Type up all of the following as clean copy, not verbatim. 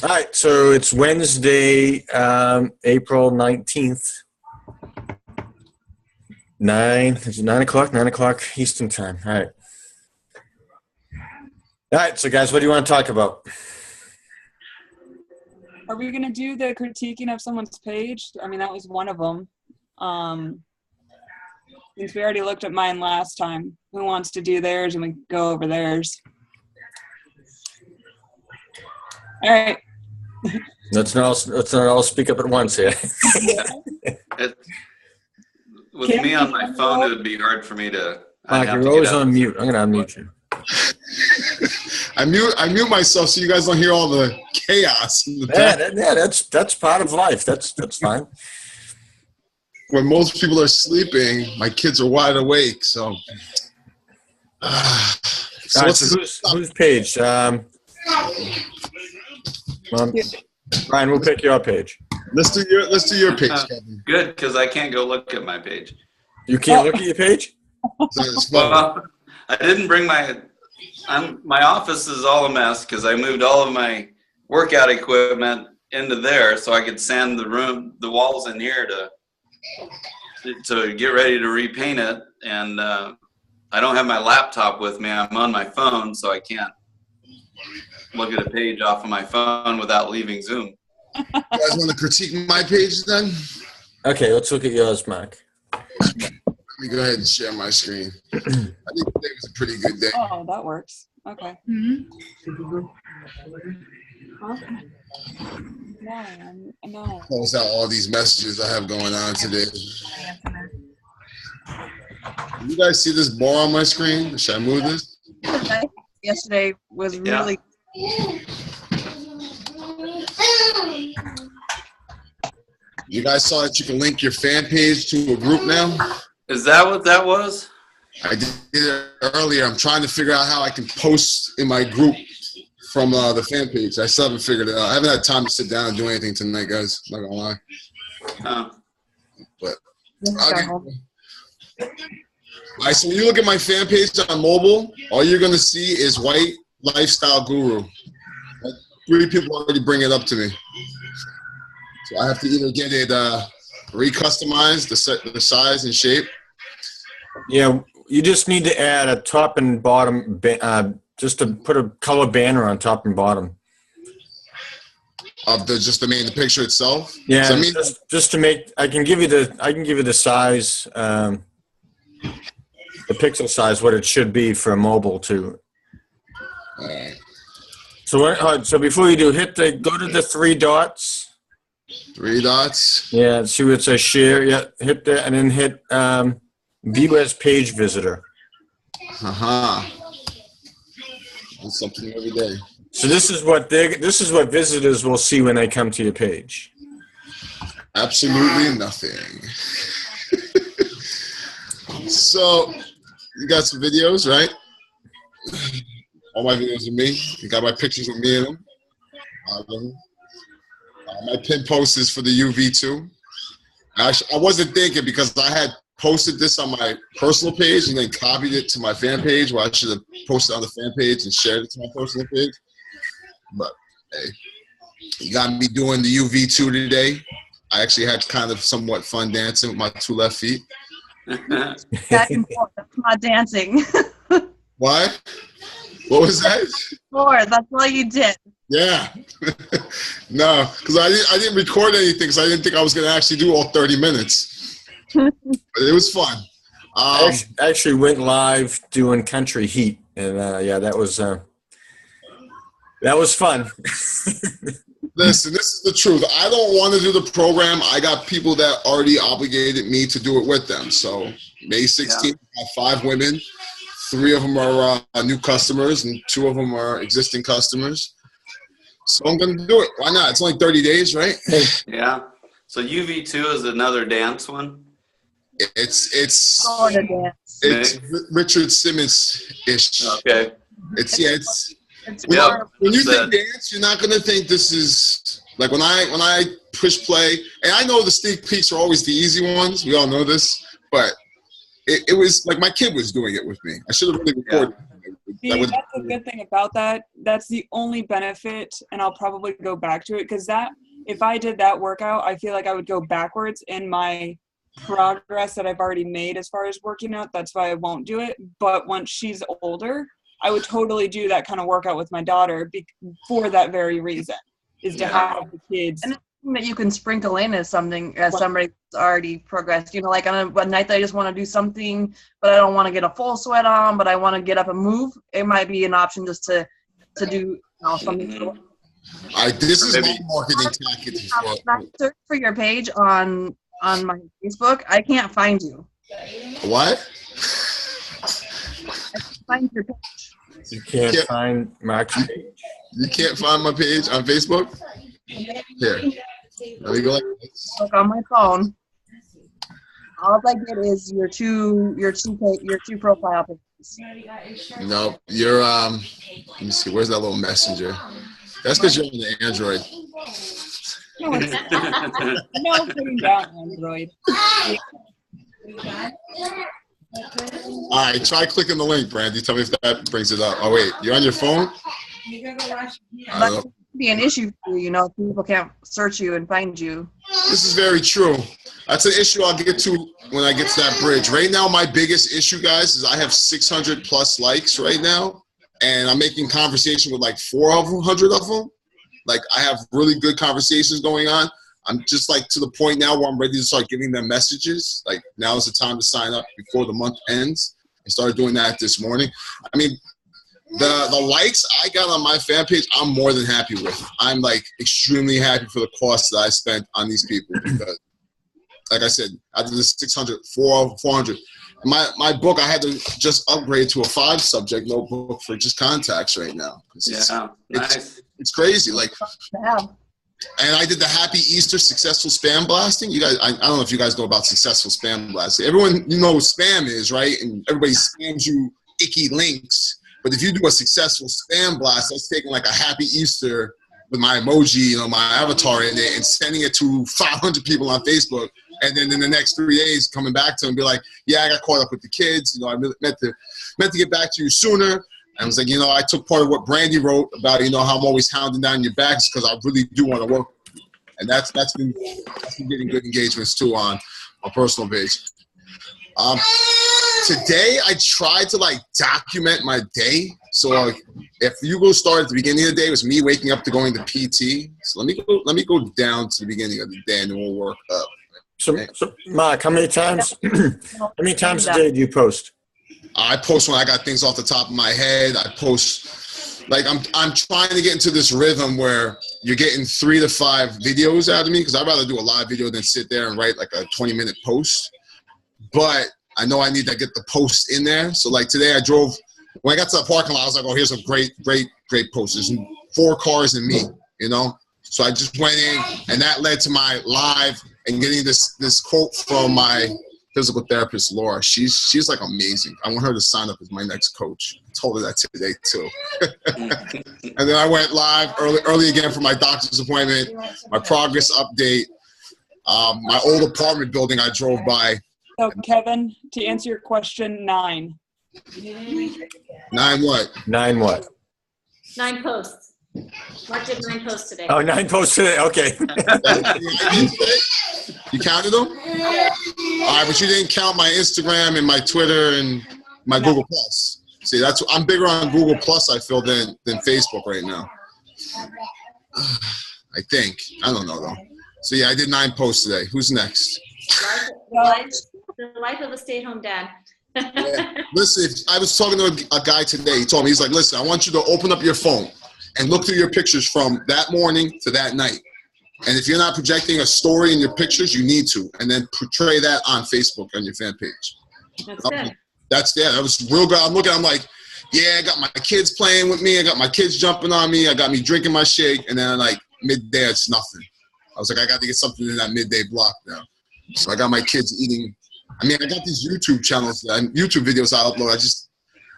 All right, so it's Wednesday, April 19th. Is it 9 o'clock? 9 o'clock Eastern time. All right. All right, so guys, what do you want to talk about? Are we going to do the critiquing of someone's page? I mean, that was one of them. Since we already looked at mine last time, who wants to do theirs and we go over theirs? All right. Let's not all speak up at once here. With me on my phone, it would be hard for me to. You're always on mute. I'm going to unmute you. I mute myself so you guys don't hear all the chaos. That's part of life. That's fine. When most people are sleeping, my kids are wide awake. So, whose page? Ryan, we'll pick your page. Let's do your page, Kevin. Good, because I can't go look at my page. You can't look at your page? Well, I didn't bring my office is all a mess because I moved all of my workout equipment into there so I could sand the walls in here to get ready to repaint it. And I don't have my laptop with me. I'm on my phone, so I can't look at a page off of my phone without leaving Zoom. You guys want to critique my page then? Okay, let's look at yours, Mark. Let me go ahead and share my screen. I think today was a pretty good day. Oh, that works. Okay. No. Close out all these messages I have going on today. Can you guys see this bar on my screen? Should I move this? Yesterday was really. You guys saw that you can link your fan page to a group now? Is that what that was? I did it earlier. I'm trying to figure out how I can post in my group from the fan page. I still haven't figured it out. I haven't had time to sit down and do anything tonight, guys. Not gonna lie. But all right, so when you look at my fan page on mobile, all you're gonna see is White Lifestyle Guru. Like 3 people already bring it up to me. So I have to either get it recustomized, the size and shape. Yeah, you just need to add a top and bottom, just to put a color banner on top and bottom. Of the picture itself. Yeah, so just to make. I can give you the size, the pixel size, what it should be for mobile too. All right. So before you do, go to the 3 dots. 3 dots. Yeah, see where it says share. Yeah, hit that, and then hit view as page visitor. That's something every day. So this is what visitors will see when they come to your page. Absolutely nothing. So you got some videos, right? All my videos of me. You got my pictures with me in them. My pin post is for the UV2. I wasn't thinking because I had posted this on my personal page and then copied it to my fan page where I should have posted on the fan page and shared it to my personal page. But hey, you got me doing the UV2 today. I actually had kind of somewhat fun dancing with my 2 left feet. That's important. Not dancing. What? What was that? That's all you did. Yeah. No, because I didn't record anything because I didn't think I was going to actually do all 30 minutes. But it was fun. I actually went live doing Country Heat, and that was fun. Listen, this is the truth. I don't want to do the program. I got people that already obligated me to do it with them. So May 16th, I have 5 women. 3 of them are new customers, and 2 of them are existing customers. So I'm going to do it. Why not? It's only 30 days, right? Yeah. So UV2 is another dance one? It's Richard Simmons-ish. Okay. When you think dance, you're not going to think this is like when I push play, and I know the sneak peeks are always the easy ones. We all know this, but it was like my kid was doing it with me. I should have really recorded See, That would- that's a good thing about that. That's the only benefit, and I'll probably go back to it because if I did that workout, I feel like I would go backwards in my progress that I've already made as far as working out. That's why I won't do it. But once she's older, I would totally do that kind of workout with my daughter for that very reason, is to have the kids. And that you can sprinkle in as something as somebody that's already progressed. Like on a night that I just want to do something, but I don't want to get a full sweat on, but I want to get up and move. It might be an option just to do something. This is my marketing tactic. When I search for your page on my Facebook, I can't find you. What? Find your page. You can't find Mark's page. You can't find my page on Facebook? Here. Let me go like this. Look on my phone. All I get is your two profile pictures. No, you're let me see, where's that little messenger? That's because you're on the Android. No, it's not. No, putting down Android. All right, try clicking the link, Brandy. Tell me if that brings it up. Oh wait, you're on your phone? That could be an issue for you, people can't search you and find you. This is very true. That's an issue I'll get to when I get to that bridge. Right now, my biggest issue, guys, is I have 600 plus likes right now, and I'm making conversation with like 400 of them. Like, I have really good conversations going on. I'm just like to the point now where I'm ready to start giving them messages. Like, now is the time to sign up before the month ends. I started doing that this morning. I mean, the likes I got on my fan page, I'm more than happy with. I'm like extremely happy for the cost that I spent on these people because, like I said, out of the 600, 400. My book, I had to just upgrade to a 5-subject notebook for just contacts right now. Nice. It's crazy. Like, Yeah. and I did the Happy Easter successful spam blasting. You guys, I don't know if you guys know about successful spam blasting. Everyone, you know what spam is, right? And everybody spams you icky links. But if you do a successful spam blast, that's taking like a Happy Easter with my emoji, my avatar in it, and sending it to 500 people on Facebook. And then in the next 3 days, coming back to them and be like, yeah, I got caught up with the kids. I really meant to get back to you sooner. I was like, I took part of what Brandy wrote about, how I'm always hounding down your backs because I really do want to work with you. And that's been getting good engagements too on my personal page. Today I tried to document my day. So if you go start at the beginning of the day, it was me waking up to going to PT. So let me go down to the beginning of the day and then we'll work up. So Mark, how many times a day do you post? I post when I got things off the top of my head. I post I'm trying to get into this rhythm where you're getting 3 to 5 videos out of me because I'd rather do a live video than sit there and write like a 20-minute post. But I know I need to get the post in there. So today when I got to the parking lot, I was like, oh, here's a great post. There's 4 cars and me, So I just went in and that led to my live and getting this quote from my physical therapist, Laura. She's amazing. I want her to sign up as my next coach. I told her that today too. And then I went live early again for my doctor's appointment, my progress update, my old apartment building I drove by. So Kevin, to answer your question, 9. 9 what? 9 what? 9 posts. Mark did 9 posts today. Oh, 9 posts today. Okay. You counted them? All right, but you didn't count my Instagram and my Twitter and my Google Plus. See, I'm bigger on Google Plus, I feel, than Facebook right now. I think. I don't know, though. So, yeah, I did 9 posts today. Who's next? The life of a stay-at-home dad. Yeah. Listen, I was talking to a guy today. He told me, he's like, listen, I want you to open up your phone and look through your pictures from that morning to that night. And if you're not projecting a story in your pictures, you need to. And then portray that on Facebook on your fan page. That's good. That was real good. I'm like, yeah, I got my kids playing with me. I got my kids jumping on me. I got me drinking my shake. And then midday, it's nothing. I was like, I got to get something in that midday block now. So I got my kids eating. I got these YouTube channels, YouTube videos I upload.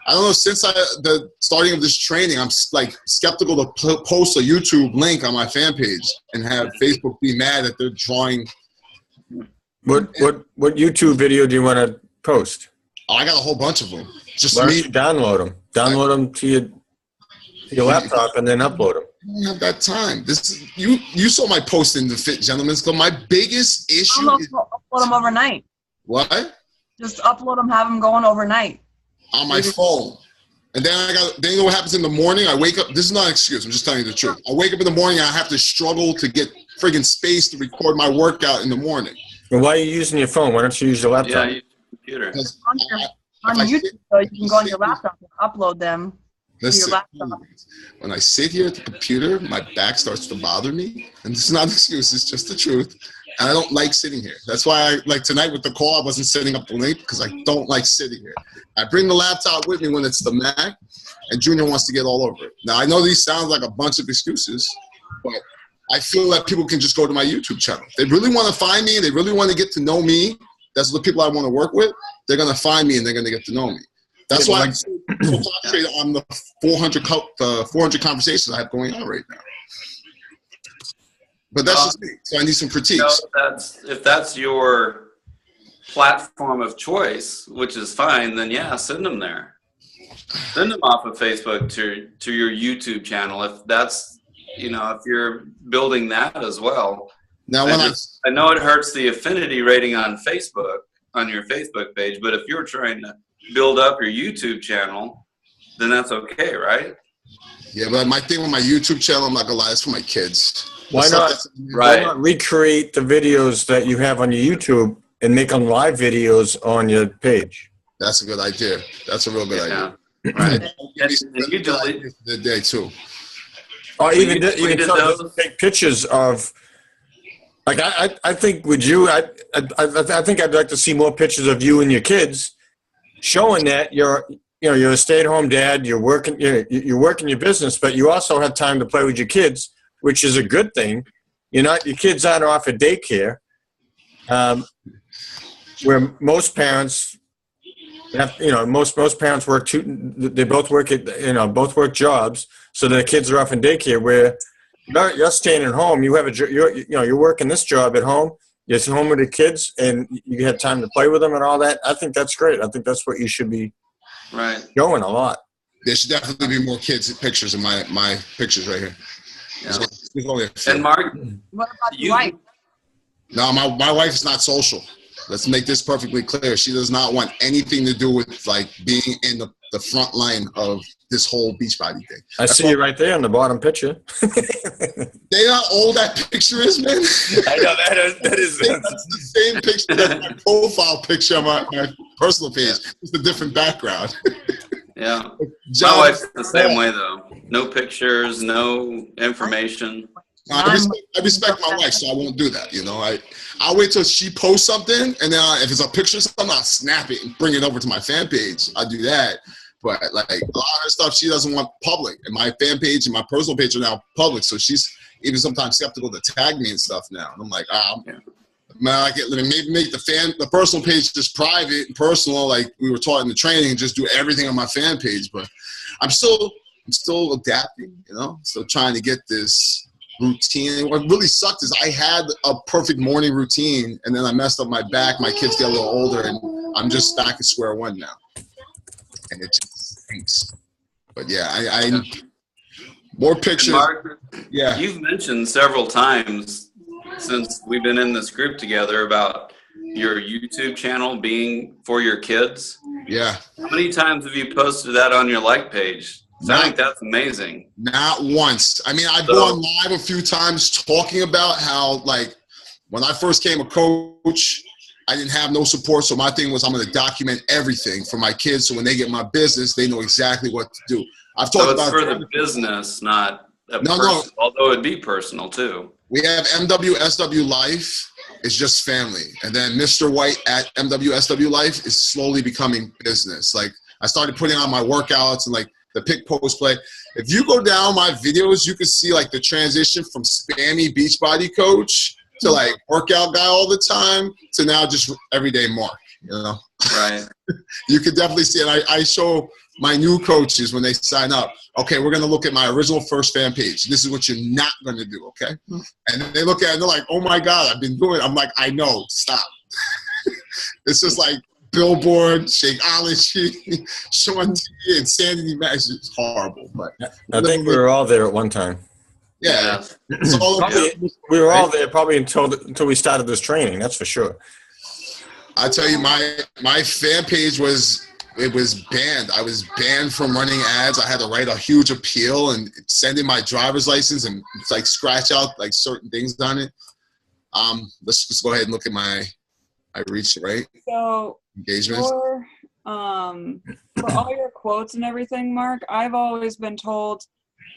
I don't know, since the starting of this training, I'm skeptical to post a YouTube link on my fan page and have Facebook be mad that they're drawing. What YouTube video do you want to post? Oh, I got a whole bunch of them. Just Why don't me. you download them? Download them to your laptop and then upload them. I don't have that time. You saw my post in the Fit Gentlemen's Club. My biggest issue is Upload them overnight. what? Just upload them, have them going overnight. On my phone. And then then you know what happens in the morning? I wake up. This is not an excuse. I'm just telling you the truth. I wake up in the morning. I have to struggle to get friggin' space to record my workout in the morning. And why are you using your phone? Why don't you use your Yeah, laptop? use the computer. Because On if I YouTube, sit- though, you can go on your laptop and upload them to your Listen, laptop. when I sit here at the computer, my back starts to bother me. And this is not an excuse. It's just the truth. And I don't like sitting here. That's why like tonight with the call, I wasn't setting up the link because I don't like sitting here. I bring the laptop with me when it's the Mac, and Junior wants to get all over it. Now, I know these sound like a bunch of excuses, but I feel that people can just go to my YouTube channel. They really want to find me. They really want to get to know me. That's the people I want to work with. They're going to find me, and they're going to get to know me. That's why I'm so concentrated on the 400 conversations I have going on right now. But that's just me. So I need some critiques. If that's your platform of choice, which is fine, then yeah, send them there. Send them off of Facebook to your YouTube channel. If that's, if you're building that as well. Now, I know it hurts the affinity rating on Facebook, on your Facebook page, but if you're trying to build up your YouTube channel, then that's okay, right? Yeah, but my thing with my YouTube channel, I'm not gonna lie, it's for my kids. Why not recreate the videos that you have on your YouTube and make them live videos on your page? That's a good idea. That's a real good idea. Right. And you delete the day too. Or even take pictures of. Like I think with you, I think I'd like to see more pictures of you and your kids, showing that you're a stay-at-home dad. You're working your business, but you also have time to play with your kids, which is a good thing. Your kids aren't off at daycare, where most parents have. Most parents work they both work both work jobs, so their kids are off in daycare. Where you're staying at home. You have you're working this job at home. You're home with the kids, and you have time to play with them and all that. I think that's great. I think that's what you should be showing a lot. There should definitely be more kids' pictures in my pictures right here. Yeah. There's only a few. And Mark, what about your wife? No, my wife is not social. Let's make this perfectly clear. She does not want anything to do with like being in the front line of this whole Beachbody thing. I see you right there in the bottom picture. They know how old that picture is, man. I know that is. That's the same picture that's my profile picture on my personal page. It's a different background. Yeah. My wife's the same way though. No pictures, no information. I respect my wife, so I won't do that. I'll wait till she posts something, and then if it's a picture of something, I'll snap it and bring it over to my fan page. I'll do that. But like a lot of her stuff, she doesn't want public. And my fan page and my personal page are now public, so she's even sometimes skeptical to tag me and stuff now. And I'm like, man, maybe make the personal page just private and personal, like we were taught in the training, and just do everything on my fan page. But I'm still adapting, still trying to get this routine. What really sucked is I had a perfect morning routine, and then I messed up my back. My kids get a little older, and I'm just back at square one now. And it just stinks. But yeah, I more pictures. Mark, yeah, you've mentioned several times since we've been in this group together about your YouTube channel being for your kids. Yeah. How many times have you posted that on your like page? I think that's amazing. Not once. I mean, I've gone live a few times talking about how, like, when I first came a coach, I didn't have no support. So my thing was I'm going to document everything for my kids. So when they get my business, they know exactly what to do. I've talked about for the business, not personal, although it'd be personal too. We have MWSW Life. It's just family. And then Mr. White at MWSW Life is slowly becoming business. Like, I started putting on my workouts and like the pick, post, play. If you go down my videos, you can see like the transition from spammy Beachbody coach to like workout guy all the time to now just everyday Mark, Right. You could definitely see it. I show my new coaches when they sign up, okay, we're going to look at my original first fan page. This is what you're not going to do, okay? And then they look at it and they're like, oh my God, I've been doing it. I'm like, I know, stop. It's just like Billboard, Shakeology, Sean T, and Sanity Max. It's horrible, but I think we were all there at one time. yeah, it's all Probably, we were all there probably until we started this training. That's for sure. I tell you, my fan page was banned. I was banned from running ads. I had to write a huge appeal and send in my driver's license and like scratch out like certain things on it. Let's just go ahead and look at my reach, right? So Engagements. for all your quotes and everything, Mark, I've always been told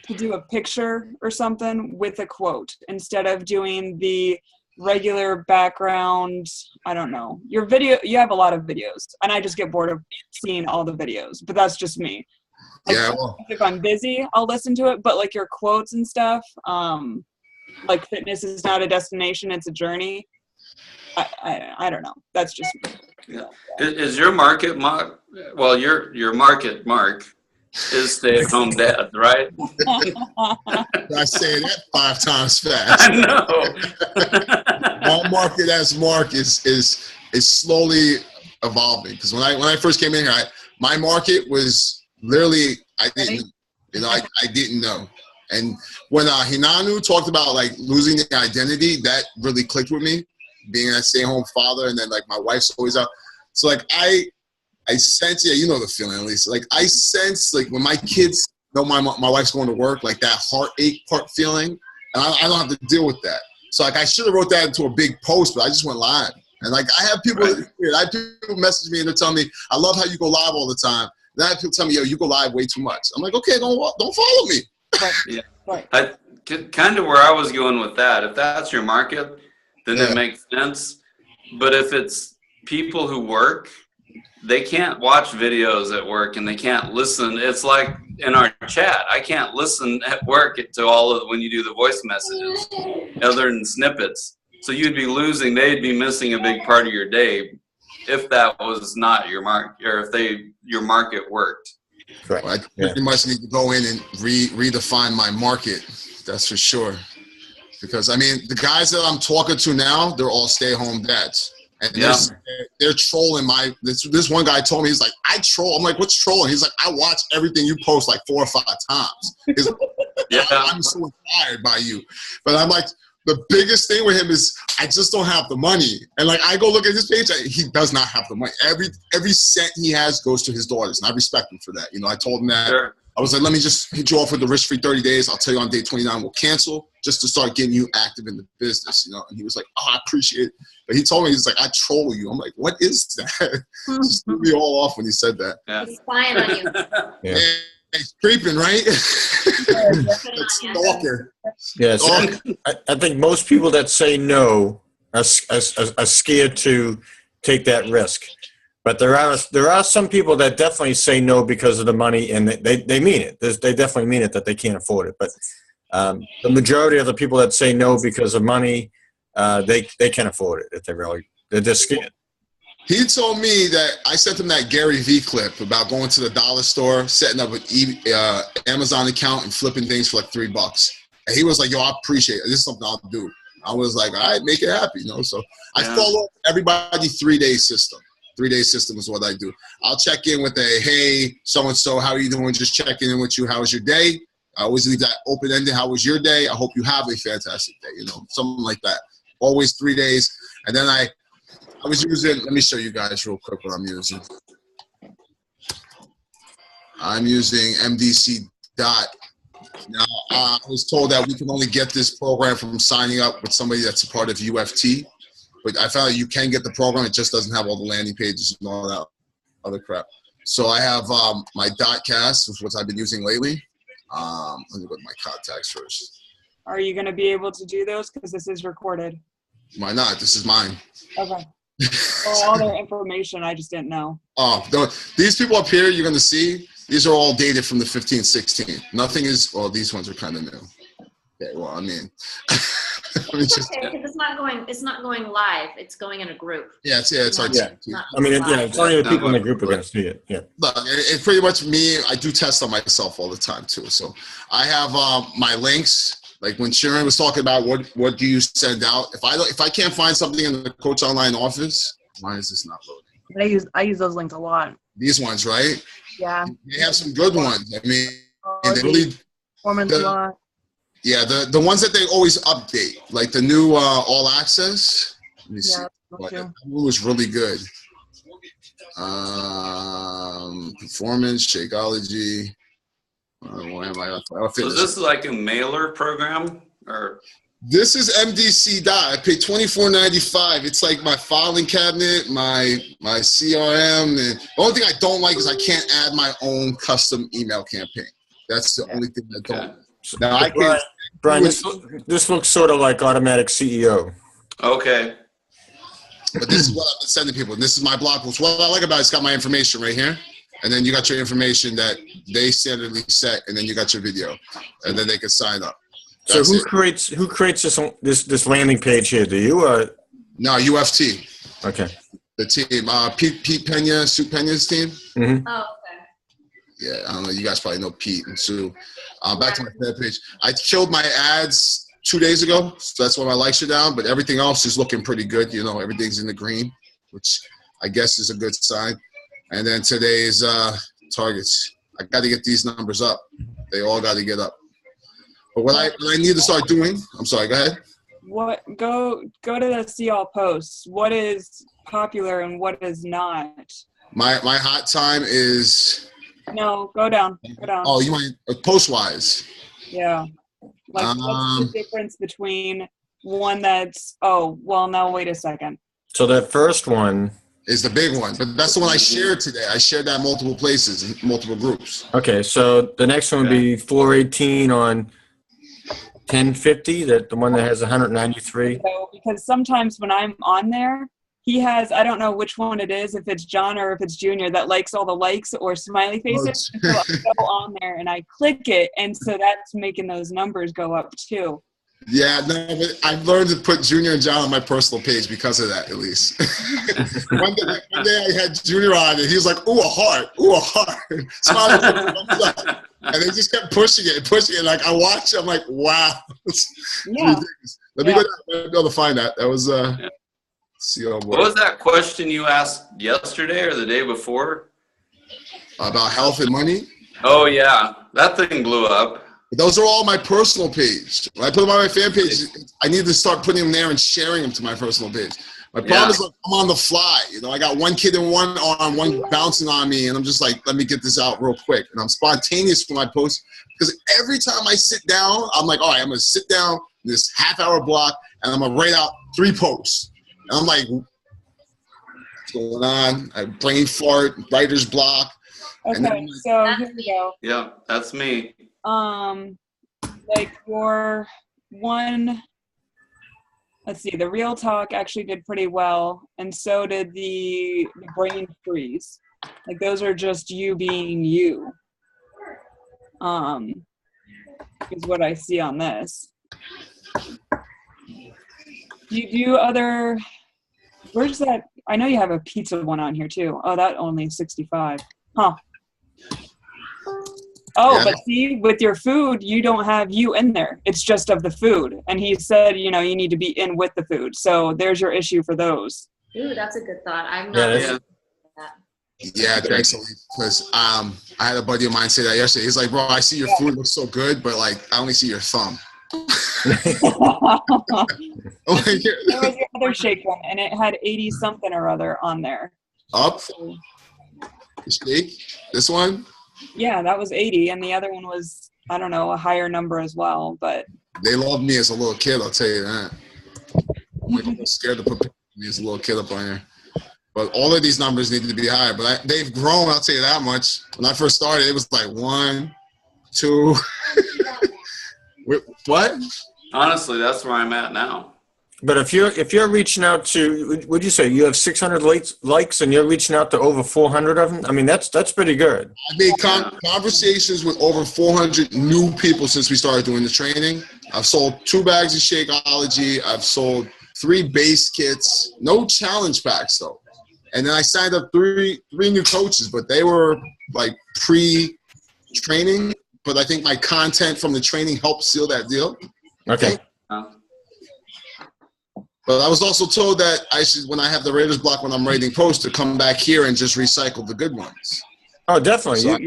to do a picture or something with a quote instead of doing the regular background. I don't know. Your video, you have a lot of videos, and I just get bored of seeing all the videos, but that's just me. Like, Yeah, well, if I'm busy, I'll listen to it, but like your quotes and stuff, like fitness is not a destination, it's a journey. I don't know. That's just me. Yeah. Is your market, well, your market, Mark, is stay-at-home dad, right? I say that 5 times fast. I know. My market as Mark is slowly evolving, because when I first came in here, my market was literally I didn't know. And when Hinanu talked about like losing the identity, that really clicked with me, being a stay-at-home father, and then like my wife's always out. So like I sense, yeah, you know the feeling at least. Like I sense like when my kids know my wife's going to work, like that heartache part feeling, and I don't have to deal with that. So like I should have wrote that into a big post, but I just went live. And like I have people, I have people message me and they're telling me, I love how you go live all the time. Then I have people tell me, yo, you go live way too much. I'm like, okay, don't follow me. Yeah. Right. Kind of where I was going with that. If that's your market, then it makes sense. But if it's people who work, they can't watch videos at work and they can't listen. It's like in our chat, I can't listen at work to all of when you do the voice messages, other than snippets. So you'd be losing, they'd be missing a big part of your day if that was not your market, or if your market worked. Correct. I pretty much need to go in and redefine my market. That's for sure. Because I mean, the guys that I'm talking to now, they're all stay-at-home dads. And they're trolling this one guy told me, he's like, I troll. I'm like, what's trolling? He's like, I watch everything you post like 4 or 5 times. He's like, I'm so inspired by you. But I'm like, the biggest thing with him is I just don't have the money. And like I go look at his page, he does not have the money. Every cent he has goes to his daughters, and I respect him for that. You know, I told him that. Sure. I was like, let me just hit you off with the risk-free 30 days. I'll tell you on day 29 we'll cancel, just to start getting you active in the business, you know. And he was like, oh, I appreciate it. But he told me, he's like, I troll you. I'm like, what is that? Just threw me all off when he said that. Yeah. He's spying on you. Yeah. He's creeping, right? Stalker. Yes. I think most people that say no are scared to take that risk. But there are some people that definitely say no because of the money, and they mean it. They definitely mean it that they can't afford it. But the majority of the people that say no because of money, they can afford it if they're just scared. He told me that I sent him that Gary Vee clip about going to the dollar store, setting up an Amazon account and flipping things for like $3. And he was like, yo, I appreciate it. This is something I'll do. I was like, all right, make it happy, you know? So I follow everybody 3-day system. 3-day system is what I do. I'll check in with hey, so-and-so, how are you doing? Just checking in with you. How was your day? I always leave that open-ended. How was your day? I hope you have a fantastic day, you know, something like that. Always 3 days. And then I was using, let me show you guys real quick what I'm using. I'm using MDC Dot. Now, I was told that we can only get this program from signing up with somebody that's a part of UFT. But I found that you can get the program. It just doesn't have all the landing pages and all that other crap. So I have my Dotcast, which I've been using lately. Let me go to my contacts first. Are you going to be able to do those? Because this is recorded. Why not? This is mine. Okay. Well, all their information, I just didn't know. Oh, these people up here you're going to see, these are all dated from the 15th, 16th. Nothing is, well, these ones are kind of new. Okay, well, I mean. It's okay, because it's not going live. It's going in a group. Yeah, it's our team. I mean, it's only the people in the group are going to see it. Yeah. Look, it's pretty much me. I do test on myself all the time too. So I have my links. Like when Sharon was talking about what do you send out? If I can't find something in the Coach Online office, why is this not loading? I use those links a lot. These ones, right? Yeah. They have some good ones. I mean, Oh, they really, Performance law. yeah, the ones that they always update, like the new All Access. Let me see. Yeah, But that's that true. one was really good. Performance, Shakeology. Why am I? So is this like a mailer program or? This is MDC Dot. I pay $24.95. It's like my filing cabinet, my CRM. And the only thing I don't like is I can't add my own custom email campaign. That's the only thing I don't. Now I can. Brian, this looks sort of like Automatic CEO. Okay. But this is what I've been sending people. And this is my blog post. What I like about it's got my information right here. And then you got your information that they standardly set, and then you got your video. And then they can sign up. So who creates this landing page here? Do you or? No, UFT. Okay. The team. Pete Pena, Sue Pena's team. Mm-hmm. Oh, okay. Yeah, I don't know. You guys probably know Pete and Sue. Back to my fan page. I killed my ads 2 days ago, so that's why my likes are down. But everything else is looking pretty good. You know, everything's in the green, which I guess is a good sign. And then today's targets. I got to get these numbers up. They all got to get up. But what I need to start doing. I'm sorry. Go ahead. What go to the see all posts. What is popular and what is not? My hot time is. No, go down. Go down. Oh, you want post wise? Yeah. Like, what's the difference between one that's, oh, well, now wait a second. So that first one is the big one, but that's the one I shared today. I shared that multiple places, in multiple groups. Okay, so the next one would be 418 on 1050, the one that has 193. So, because sometimes when I'm on there, he has, I don't know which one it is, if it's John or if it's Junior, that likes all the likes or smiley faces. So I go on there and I click it, and so that's making those numbers go up too. Yeah, no, but I've learned to put Junior and John on my personal page because of that, at least. one day I had Junior on, and he was like, ooh, a heart, smiling. And they just kept pushing it. Like, I watched it, I'm like, wow. Yeah. Let me go down, be able to find that. That was, what was that question you asked yesterday or the day before? About health and money? Oh, yeah. That thing blew up. Those are all my personal page. When I put them on my fan page, I need to start putting them there and sharing them to my personal page. My problem is like, I'm on the fly. You know, I got one kid in one arm, one bouncing on me, and I'm just like, let me get this out real quick. And I'm spontaneous for my posts because every time I sit down, I'm like, all right, I'm going to sit down in this half-hour block, and I'm going to write out 3 posts. And I'm like, what's going on? I brain fart, writer's block. Okay, so here we go. Yeah, that's me. Like your one, let's see, the Real Talk actually did pretty well, and so did the Brain Freeze. Like, those are just you being you. Is what I see on this. Do you do other, where's that? I know you have a pizza one on here too. Oh, that only 65. Huh. Oh, yeah. But see, with your food, you don't have you in there. It's just of the food. And he said, you know, you need to be in with the food. So there's your issue for those. Ooh, that's a good thought. I'm not. Yeah, thanks. Because I had a buddy of mine say that yesterday. He's like, bro, I see your food looks so good, but like, I only see your thumb. There was your other shake one, and it had 80 something or other on there. Up? The shake? This one? Yeah, that was 80, and the other one was, I don't know, a higher number as well. But they loved me as a little kid, I'll tell you that. I'm like, I'm scared to put me as a little kid up on here. But all of these numbers need to be higher. But they've grown, I'll tell you that much. When I first started, it was like 1, 2. What? Honestly, that's where I'm at now. But if you're reaching out to, would you say you have 600 likes and you're reaching out to over 400 of them? I mean, that's pretty good. I've made conversations with over 400 new people since we started doing the training. I've sold 2 bags of Shakeology. I've sold 3 base kits. No challenge packs though. And then I signed up 3 new coaches, but they were like pre-training. But I think my content from the training helped seal that deal. Okay. But I was also told that I should, when I have the writer's block, when I'm writing posts, to come back here and just recycle the good ones. Oh, definitely. So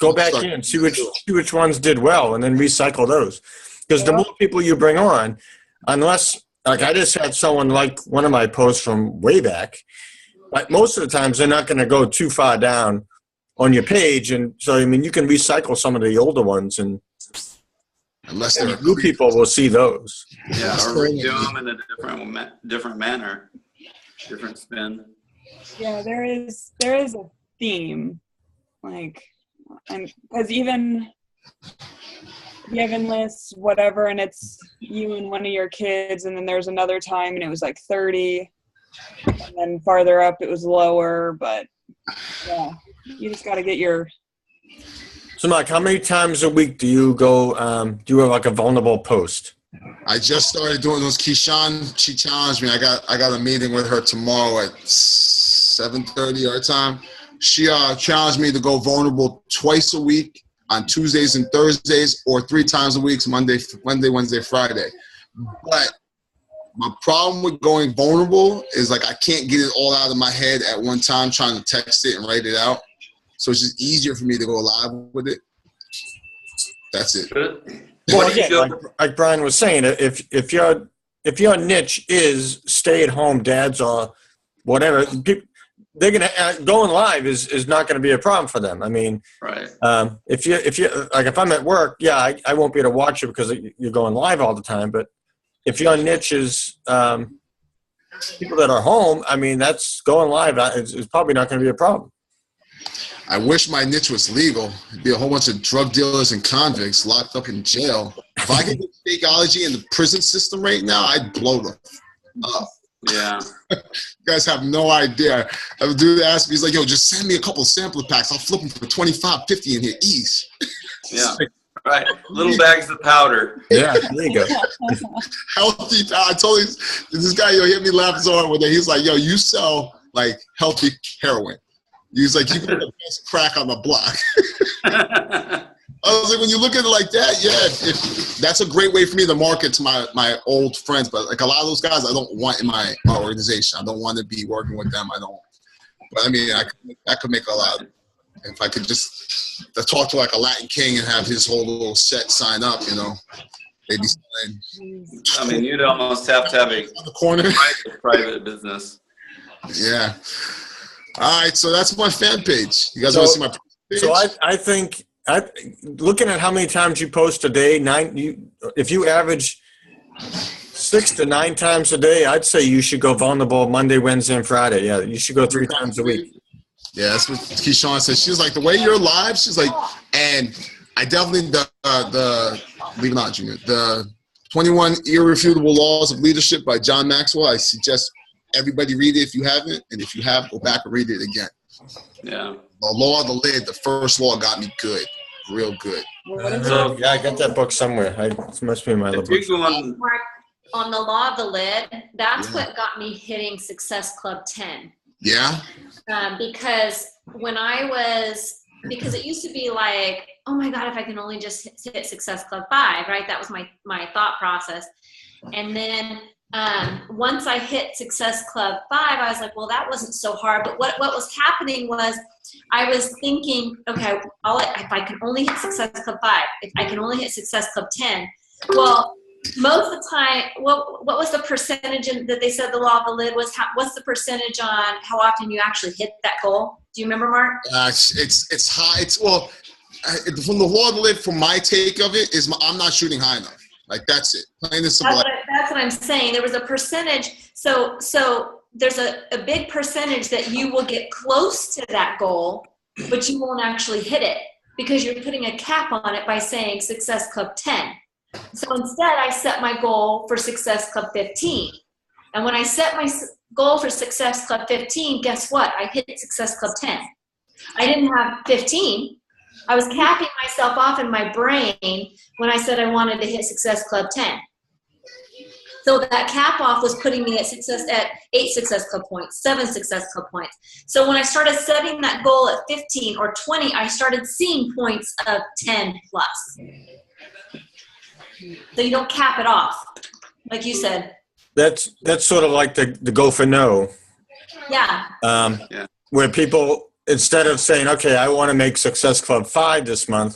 Go back in and see which ones did well, and then recycle those. Because the more people you bring on, unless, like I just had someone like one of my posts from way back, but most of the times they're not going to go too far down on your page. And so, I mean, you can recycle some of the older ones, and unless they're new people will see those. Yeah, or redo them in a different manner, different spin. Yeah, there is a theme, like, and because even lists whatever, and it's you and one of your kids, and then there's another time and it was like 30, and then farther up it was lower, but yeah, you just got to get your. So, Mike, how many times a week do you go? Do you have like a vulnerable post? I just started doing those. Keyshawn, she challenged me. I got a meeting with her tomorrow at 7:30 our time. She challenged me to go vulnerable twice a week on Tuesdays and Thursdays, or 3 times a week, Monday, Wednesday, Friday. But my problem with going vulnerable is like I can't get it all out of my head at one time trying to text it and write it out. So it's just easier for me to go live with it. That's it. Well, again, like Brian was saying, if your niche is stay-at-home dads or whatever, they're gonna going live is not going to be a problem for them. I mean, right. If you like, if I'm at work, yeah, I won't be able to watch it because you're going live all the time. But if your niche is people that are home, I mean, that's going live is probably not going to be a problem. I wish my niche was legal. It'd be a whole bunch of drug dealers and convicts locked up in jail. If I could get Fakeology in the prison system right now, I'd blow them up. Yeah. You guys have no idea. A dude asked me, he's like, yo, just send me a couple of sampler packs. I'll flip them for $25, $50 in here, ease. Yeah. Right. Little bags of powder. Yeah, there you go. Healthy. I told him, this guy, yo, hit me laughing so hard with it. He's like, yo, you sell like healthy heroin. He's like, you got the best crack on the block. I was like, when you look at it like that, yeah, that's a great way for me to market to my old friends. But like a lot of those guys, I don't want in my organization. I don't want to be working with them. I don't. But I mean, I could make a lot. If I could just talk to like a Latin king and have his whole little set sign up, you know, they'd be selling. I mean, you'd almost have to have a on the corner private business. Yeah. All right, so that's my fan page. You guys want to see my page? So I think looking at how many times you post a day, if you average 6 to 9 times a day, I'd say you should go vulnerable Monday, Wednesday, and Friday. Yeah, you should go 3 times a week. Yeah, that's what Keyshawn said. She was like, the way you're live, she's like, and I definitely, believe it or not, Junior, the 21 Irrefutable Laws of Leadership by John Maxwell, I suggest everybody read it if you haven't, and if you have, go back and read it again. Yeah. The Law of the Lid, the first law got me good, real good. So, yeah, I got that book somewhere. It must be in my little book. Mark, on the Law of the Lid, that's what got me hitting Success Club 10. Yeah? Because because it used to be like, oh my God, if I can only just hit Success Club 5, right? That was my thought process. And then once I hit Success Club 5, I was like, well, that wasn't so hard. But what was happening was I was thinking, okay, if I can only hit Success Club 5, if I can only hit Success Club 10, well, most of the time, what was the percentage that they said the Law of the Lid was? What's the percentage on how often you actually hit that goal? Do you remember, Mark? It's high. From the Law of the Lid, from my take of it, I'm not shooting high enough. Like, that's it. Plain and simple. That's what I'm saying. There was a percentage. So there's a big percentage that you will get close to that goal, but you won't actually hit it because you're putting a cap on it by saying Success Club 10. So instead, I set my goal for Success Club 15. And when I set my goal for Success Club 15, guess what? I hit Success Club 10. I didn't have 15. I was capping myself off in my brain when I said I wanted to hit Success Club 10. So that cap off was putting me at 8 Success Club points, 7 Success Club points. So when I started setting that goal at 15 or 20, I started seeing points of 10 plus. So you don't cap it off. Like you said, that's sort of like the go for no. Yeah. Where people, instead of saying, okay, I want to make Success Club 5 this month.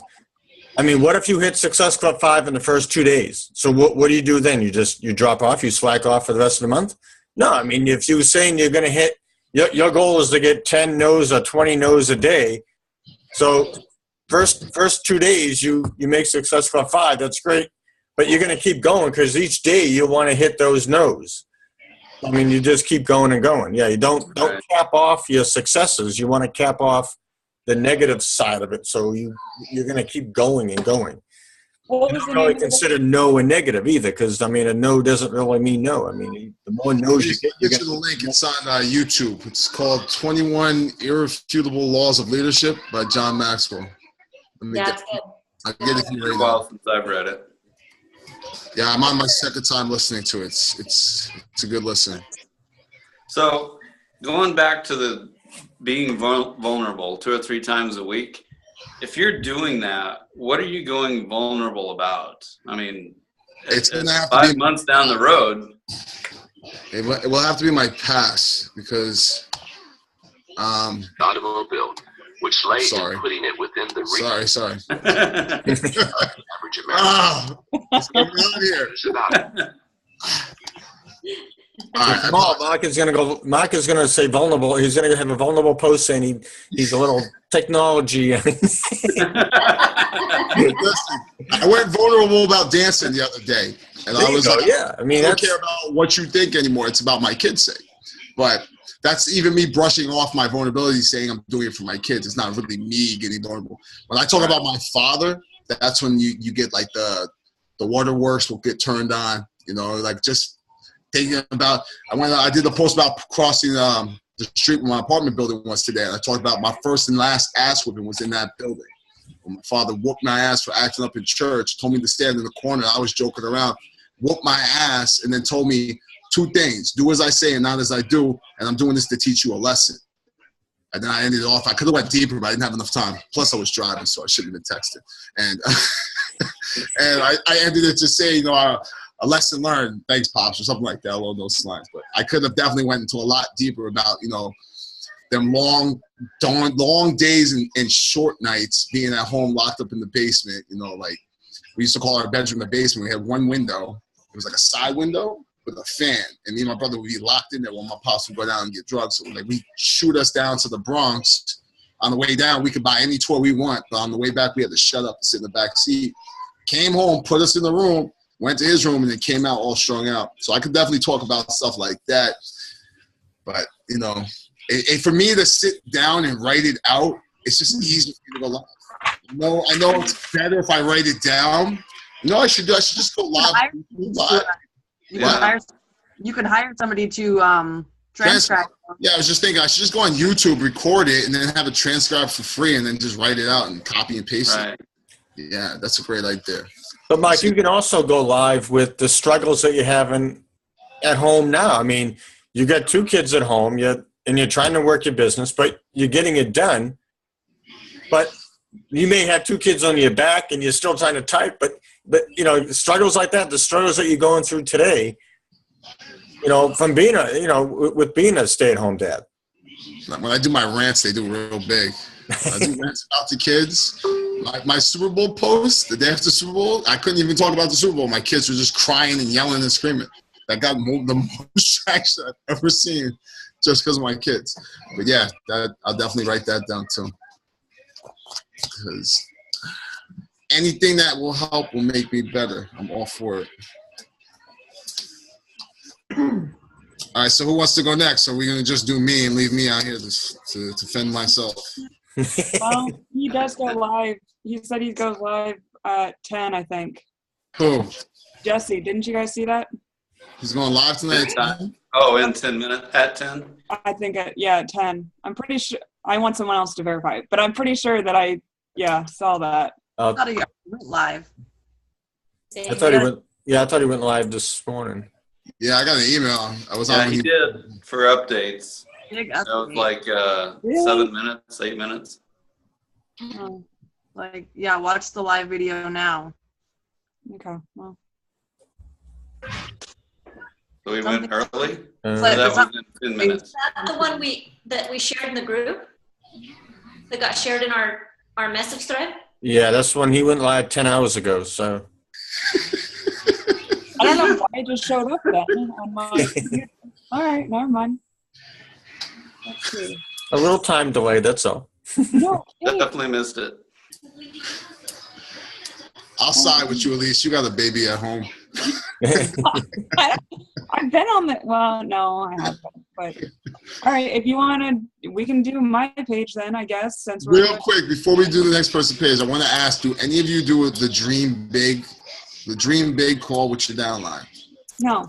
I mean, what if you hit Success Club 5 in the first 2 days? So what do you do then? You drop off, you slack off for the rest of the month? No, I mean, if you were saying you're going to hit, your goal is to get 10 no's or 20 no's a day. So first 2 days, you make Success Club 5, that's great. But you're going to keep going because each day you want to hit those no's. I mean, you just keep going and going. Yeah, you don't cap off your successes. You want to cap off the negative side of it. So you're going to keep going and going. What You was the don't really name? consider no a negative either, because I mean, a no doesn't really mean no. I mean, the more no's you get, you Get get you the link. It's on YouTube. It's called 21 Irrefutable Laws of Leadership by John Maxwell. Yeah, it's good. I'll get it to you It's been right a now. while since I've read it. Yeah, I'm on my second time listening to it. It's a good listen. So going back to the being vulnerable 2 or 3 times a week, if you're doing that, what are you going vulnerable about? I mean, It's gonna have to 5 be- months down the road. It will have to be my past because automobile, which lays Sorry. putting it within the reach sorry. of the average American. Ah, what's going on here? It's about All right, Well, Mark is gonna say vulnerable. He's gonna have a vulnerable post saying he's a little technology. Listen, I went vulnerable about dancing the other day, and I was like, yeah. I mean, I don't that's care about what you think anymore. It's about my kids' sake. But that's even me brushing off my vulnerability, saying I'm doing it for my kids. It's not really me getting vulnerable. When I talk about my father, that's when you get like the waterworks will get turned on. You know, like just thinking about. I did a post about crossing the street when my apartment building was today, and I talked about my first and last ass whipping was in that building. When my father whooped my ass for acting up in church, told me to stand in the corner. I was joking around, whooped my ass, and then told me 2 things: do as I say and not as I do, and I'm doing this to teach you a lesson. And then I ended it off. I could have went deeper, but I didn't have enough time. Plus, I was driving, so I shouldn't have been texting. And and I ended it to say, you know, a lesson learned, thanks, Pops, or something like that along those lines. But I could have definitely went into a lot deeper about, you know, them long days and short nights being at home locked up in the basement. You know, like we used to call our bedroom the basement. We had one window. It was like a side window with a fan. And me and my brother would be locked in there while my pops would go down and get drugs. So like we shoot us down to the Bronx. On the way down, we could buy any toy we want. But on the way back, we had to shut up and sit in the back seat. Came home, put us in the room, went to his room, and then came out all strung out. So I could definitely talk about stuff like that. But, you know, for me to sit down and write it out, it's just easy for me to go live. I know it's better if I write it down. No, I should just go live. You can hire somebody to transcribe. Yeah, I was just thinking I should just go on YouTube, record it, and then have it transcribed for free, and then just write it out and copy and paste it. Yeah, that's a great idea. But Mike, you can also go live with the struggles that you're having at home now. I mean, you got 2 kids at home, and you're trying to work your business, but you're getting it done. But you may have 2 kids on your back, and you're still trying to type. But you know, struggles like that, the struggles that you're going through today, you know, from being with being a stay-at-home dad. When I do my rants, they do real big. I do rants about the kids. My Super Bowl post, the day after Super Bowl, I couldn't even talk about the Super Bowl. My kids were just crying and yelling and screaming. That got the most traction I've ever seen just because of my kids. But yeah, I'll definitely write that down too. Because anything that will help will make me better. I'm all for it. All right, so who wants to go next? Are we going to just do me and leave me out here to defend myself? Well, he does go live. He said he goes live at 10, I think. Who? Jesse, didn't you guys see that? He's going live tonight? Oh, in 10 minutes? At 10? I think, at 10. I'm pretty sure. I want someone else to verify it, but I'm pretty sure that I saw that. I thought he went live. I thought he went live this morning. Yeah, I got an email. I was Yeah, on. he did for updates. Big That was update. like 7 minutes, 8 minutes. Oh, Like, yeah, watch the live video now. okay. Well, So we went early? It's So like- that it's was not- in 10 minutes. Is that the one that we shared in the group? That got shared in our message thread? Yeah, that's when he went live 10 hours ago. So I don't know why it just showed up then on my computer. All right, never mind. Let's see. a little time delay. That's all. No, hey, Definitely missed it. I'll side with you, Elise. You got a baby at home. I've been on the. Well, no, I haven't. But all right, if you want to, we can do my page then. I guess since we're Real quick, before we do the next person page, I want to ask: do any of you do the dream big call with your downline? no,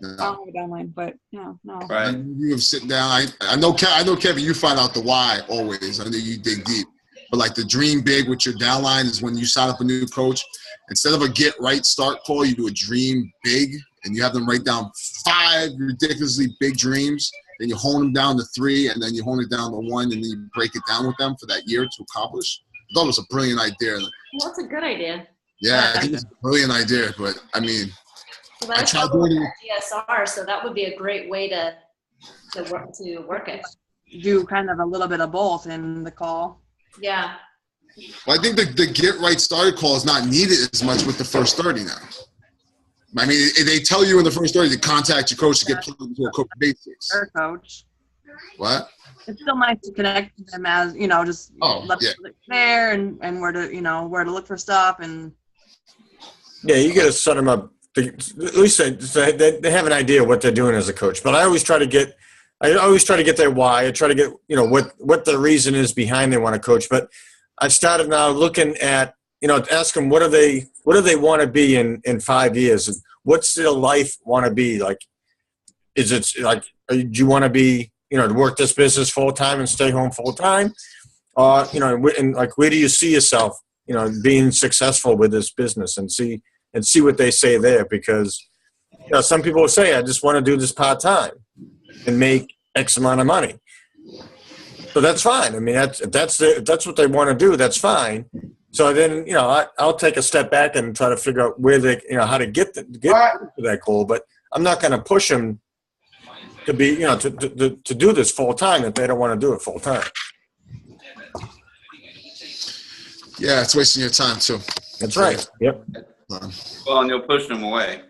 No. I don't have a downline, but no. Right. You have sit down. I know Kevin. You find out the why always. I know you dig deep. But like the dream big with your downline is when you sign up a new coach. Instead of a get right start call, you do a dream big, and you have them write down 5 ridiculously big dreams. Then you hone them down to 3, and then you hone it down to 1, and then you break it down with them for that year to accomplish. I thought it was a brilliant idea. Well, that's a good idea. Yeah, I think it's a brilliant idea. But I mean, So I I tried struggle with doing that GSR, so that would be a great way to work it. Do kind of a little bit of both in the call. Yeah. well, I think the get right started call is not needed as much with the first 30 now. I mean, they tell you in the first 30 to contact your coach to get plugged into a coach basics. Or coach. What? It's still nice to connect to them as, just let them there and where to look for stuff and Yeah, you got to set them up. At least they have an idea what they're doing as a coach. But I always try to get their why. I try to get what the reason is behind they want to coach. But I've started now looking at ask them what do they want to be in 5 years, and what's their life want to be like? Is it like do you want to be to work this business full time and stay home full time, or and like where do you see yourself being successful with this business and see what they say there, because some people will say I just want to do this part time and make X amount of money. So that's fine. I mean that's what they want to do. That's fine. So then I'll take a step back and try to figure out where they how to get to that goal. But I'm not going to push them to be to do this full time if they don't want to do it full time. Yeah, it's wasting your time too. That's right. Yep. Well, and you'll push them away.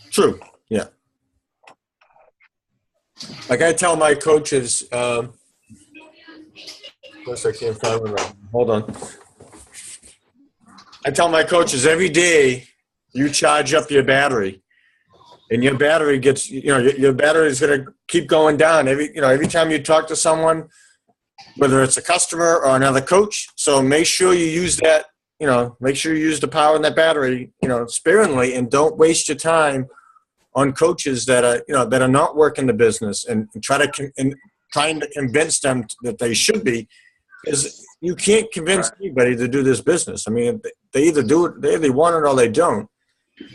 True. Yeah. Like I tell my coaches, of course I can't find one right. Hold on. I tell my coaches every day you charge up your battery, and your battery gets your battery is going to keep going down every time you talk to someone, whether it's a customer or another coach. So make sure you use that. Make sure you use the power in that battery, sparingly, and don't waste your time on coaches that are not working the business and trying to convince them that they should be, because you can't convince anybody to do this business. I mean, they either do it, they want it or they don't.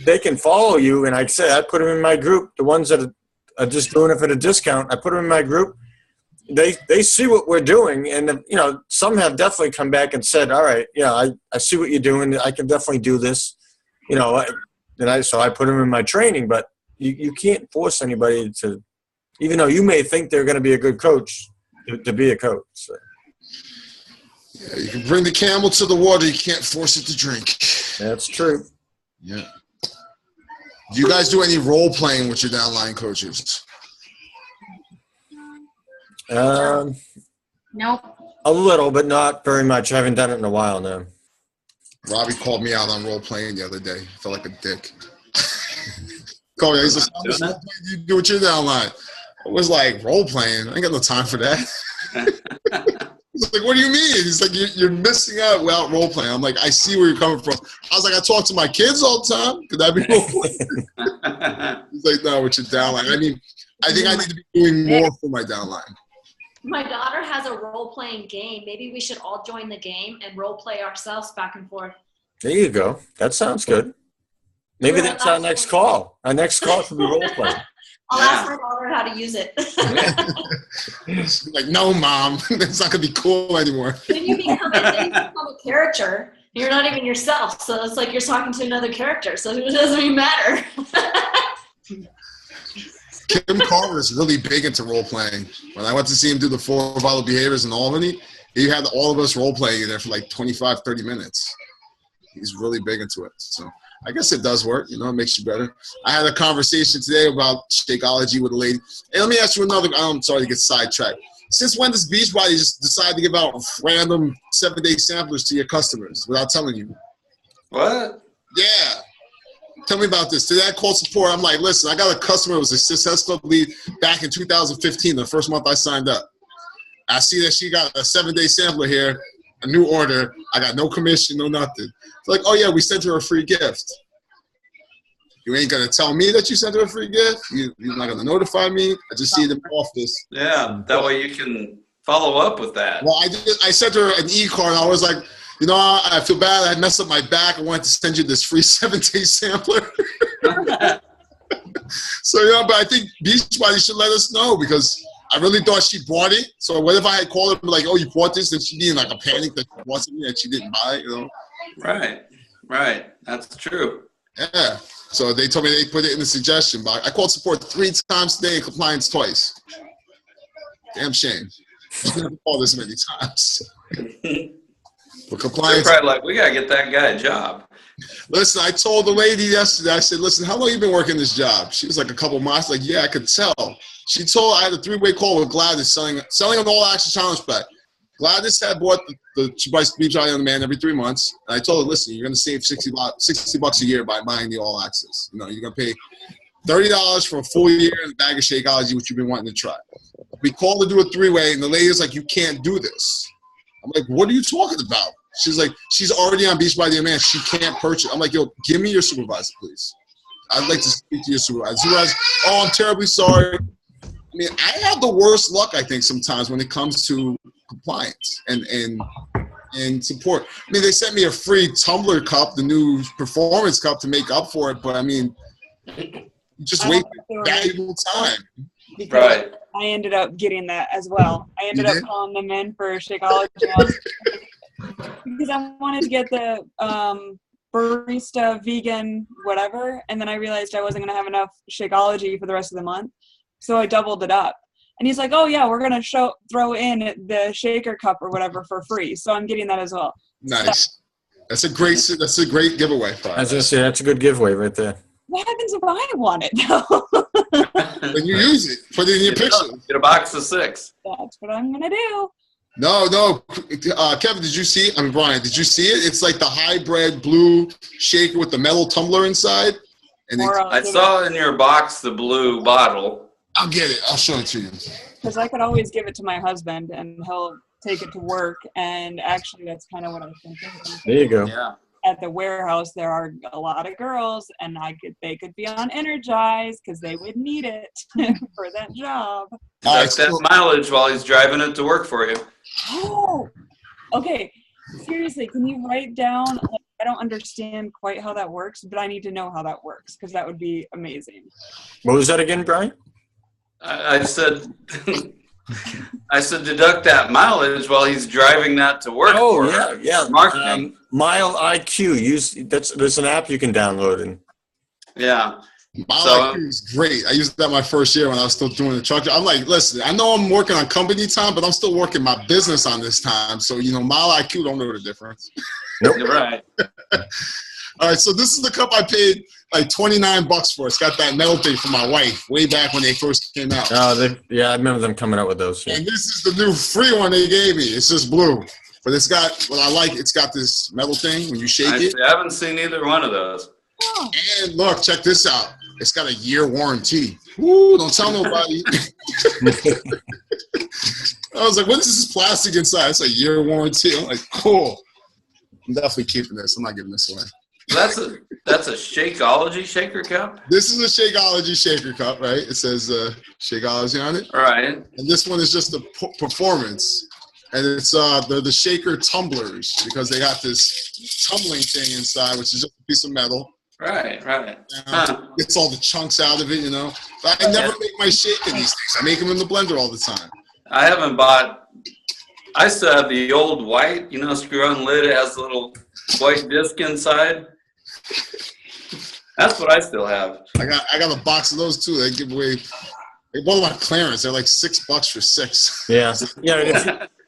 They can follow you, and I put them in my group. The ones that are just doing it for the discount, I put them in my group. They see what we're doing, and some have definitely come back and said, all right, I see what you're doing. I can definitely do this, so I put them in my training. But you can't force anybody to, even though you may think they're going to be a good coach, to be a coach. So. Yeah, you can bring the camel to the water. You can't force it to drink. That's true. Yeah. Do you guys do any role playing with your downline coaches? Nope. A little, but not very much. I haven't done it in a while now. Robbie called me out on role playing the other day. I felt like a dick. Called me. He's like, "How much role playing do you do with your downline?" I was like, role playing? I ain't got no time for that. He's like, what do you mean? He's like, you're missing out without role playing. I'm like, I see where you're coming from. I was like, I talk to my kids all the time. Could that be role playing? He's like, no, with your downline. I mean, I think I need to be doing more for my downline. My daughter has a role-playing game. Maybe we should all join the game and role-play ourselves back and forth. There you go. That sounds good. Maybe that's our next call. Our next call should be role playing. I'll ask my daughter how to use it. Like, no, Mom, that's not gonna be cool anymore. Then you become a character. You're not even yourself, so it's like you're talking to another character. So it doesn't even matter. Kim Carver is really big into role playing. When I went to see him do the 4 Vital Behaviors in Albany, he had all of us role playing in there for like 25, 30 minutes. He's really big into it. So I guess it does work. You know, it makes you better. I had a conversation today about Shakeology with a lady. Hey, let me ask you another. I'm sorry to get sidetracked. Since when does Beachbody just decide to give out random 7-day samplers to your customers without telling you? What? Yeah. Tell me about this. Today I called support. I'm like, listen, I got a customer who was a Success Club lead back in 2015, the first month I signed up. I see that she got a 7-day sampler here, a new order. I got no commission, no nothing. It's like, oh, yeah, we sent her a free gift. You ain't going to tell me that you sent her a free gift? You're not going to notify me? I just see it in the office. Yeah, that way you can follow up with that. Well, I sent her an e-card. I was like, you know, I feel bad. I messed up my back. I wanted to send you this free 7-day sampler. So, you know, but I think Beachbody should let us know because I really thought she bought it. So what if I had called her like, oh, you bought this? And she'd be in like a panic that she bought something that she didn't buy, you know? Right. That's true. Yeah. So they told me they put it in the suggestion box. I called support 3 times today and compliance twice. Damn shame. I never called this many times. But compliance. They're probably like, we got to get that guy a job. Listen, I told the lady yesterday, I said, listen, how long you been working this job? She was like a couple months. Like, yeah, I could tell. She told, I had a 3-way call with Gladys selling an all-action challenge pack. Gladys had bought she buys Beachbody on Demand every 3 months. And I told her, listen, you're going to save $60 a year by buying the all access. You know, you're going to pay $30 for a full year and a bag of Shakeology, which you've been wanting to try. We called to do a 3-way, and the lady was like, you can't do this. I'm like, what are you talking about? She's like, she's already on Beachbody on Demand. She can't purchase. I'm like, yo, give me your supervisor, please. I'd like to speak to your supervisor. Supervisor, oh, I'm terribly sorry. I mean, I have the worst luck, I think, sometimes when it comes to compliance and support. I mean, they sent me a free tumbler cup, the new performance cup, to make up for it. But I mean, just wait valuable time. Right. I ended up getting that as well. I ended up calling them in for Shakeology because I wanted to get the barista vegan whatever, and then I realized I wasn't going to have enough Shakeology for the rest of the month, so I doubled it up. And he's like, oh yeah, we're going to throw in the shaker cup or whatever for free, so I'm getting that as well. Nice. That's a great giveaway. I was going to say, that's a good giveaway right there. What happens if I want it though? Then you use it. Put it in your picture. Get a box of 6. That's what I'm going to do. No. Kevin, did you see it? I mean, Brian, did you see it? It's like the hybrid blue shaker with the metal tumbler inside. And I saw in your box the blue bottle. I'll get it. I'll show it to you. Because I could always give it to my husband and he'll take it to work. And actually, that's kind of what I was thinking. There you go. Yeah. At the warehouse, there are a lot of girls, and they could be on Energize because they would need it for that job. That's that mileage while he's driving it to work for you. Oh, okay. Seriously, can you write down? I don't understand quite how that works, but I need to know how that works because that would be amazing. What was that again, Brian? I said deduct that mileage while he's driving that to work. Oh, yeah. Marketing. Mile IQ. There's an app you can download. And yeah. Mile IQ is great. I used that my first year when I was still doing the truck. I'm like, listen, I know I'm working on company time, but I'm still working my business on this time. So, you know, Mile IQ don't know the difference. Nope. You're right. All right, so this is the cup I paid like $29 for. It's got that metal thing for my wife way back when they first came out. I remember them coming out with those. Yeah. And this is the new free one they gave me. It's just blue. But it's got, what I like, it's got this metal thing when you shake it. I haven't seen either one of those. And look, check this out. It's got a year warranty. Woo, don't tell nobody. I was like, what is this plastic inside? It's a year warranty. I'm like, cool. I'm definitely keeping this. I'm not giving this away. That's a Shakeology shaker cup? This is a Shakeology shaker cup, right? It says Shakeology on it. All right. And this one is just the performance. And it's the shaker tumblers because they got this tumbling thing inside, which is just a piece of metal. Right. Gets all the chunks out of it, you know. But I never make my shake in these things. I make them in the blender all the time. I still have the old white, screw-on lid. It has a little white disc inside. That's what I still have. I got a box of those too. They give away They bought them on clearance. They're like $6 for 6. Yeah. Yeah. And if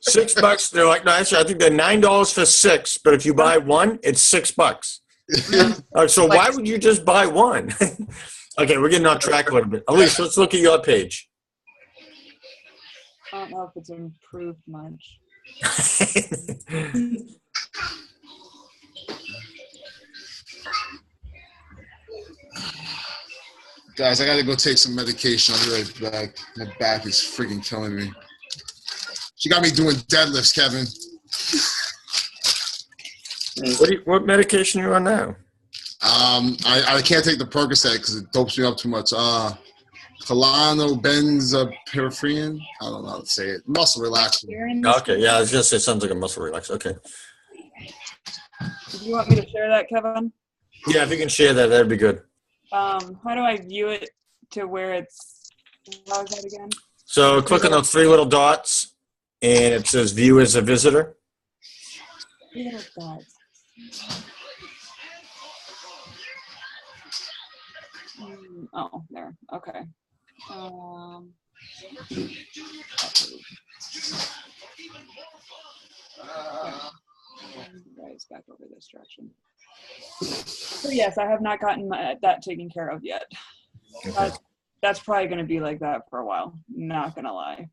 $6, they're like, no, actually, I think they're $9 for 6, but if you buy one, it's $6. So why would you just buy one? Okay, we're getting off track a little bit. Elise, let's look at your page. I don't know if it's improved much. Guys, I gotta go take some medication. I'll be right back. My back is freaking killing me. She got me doing deadlifts, Kevin. What medication are you on now? I can't take the Percocet because it dopes me up too much. Klonopin. I don't know how to say it. Muscle relaxer. Okay, yeah, I was gonna say it sounds like a muscle relaxer. Okay. Do you want me to share that, Kevin? Yeah, if you can share that, that'd be good. How do I view it to where it's, how is that again? So click on those 3 little dots, and it says "View as a visitor." 3 little dots. Oh, there. Okay. Guys, back over this direction. So yes, I have not gotten that taken care of yet. Okay. That's probably going to be like that for a while. Not going to lie.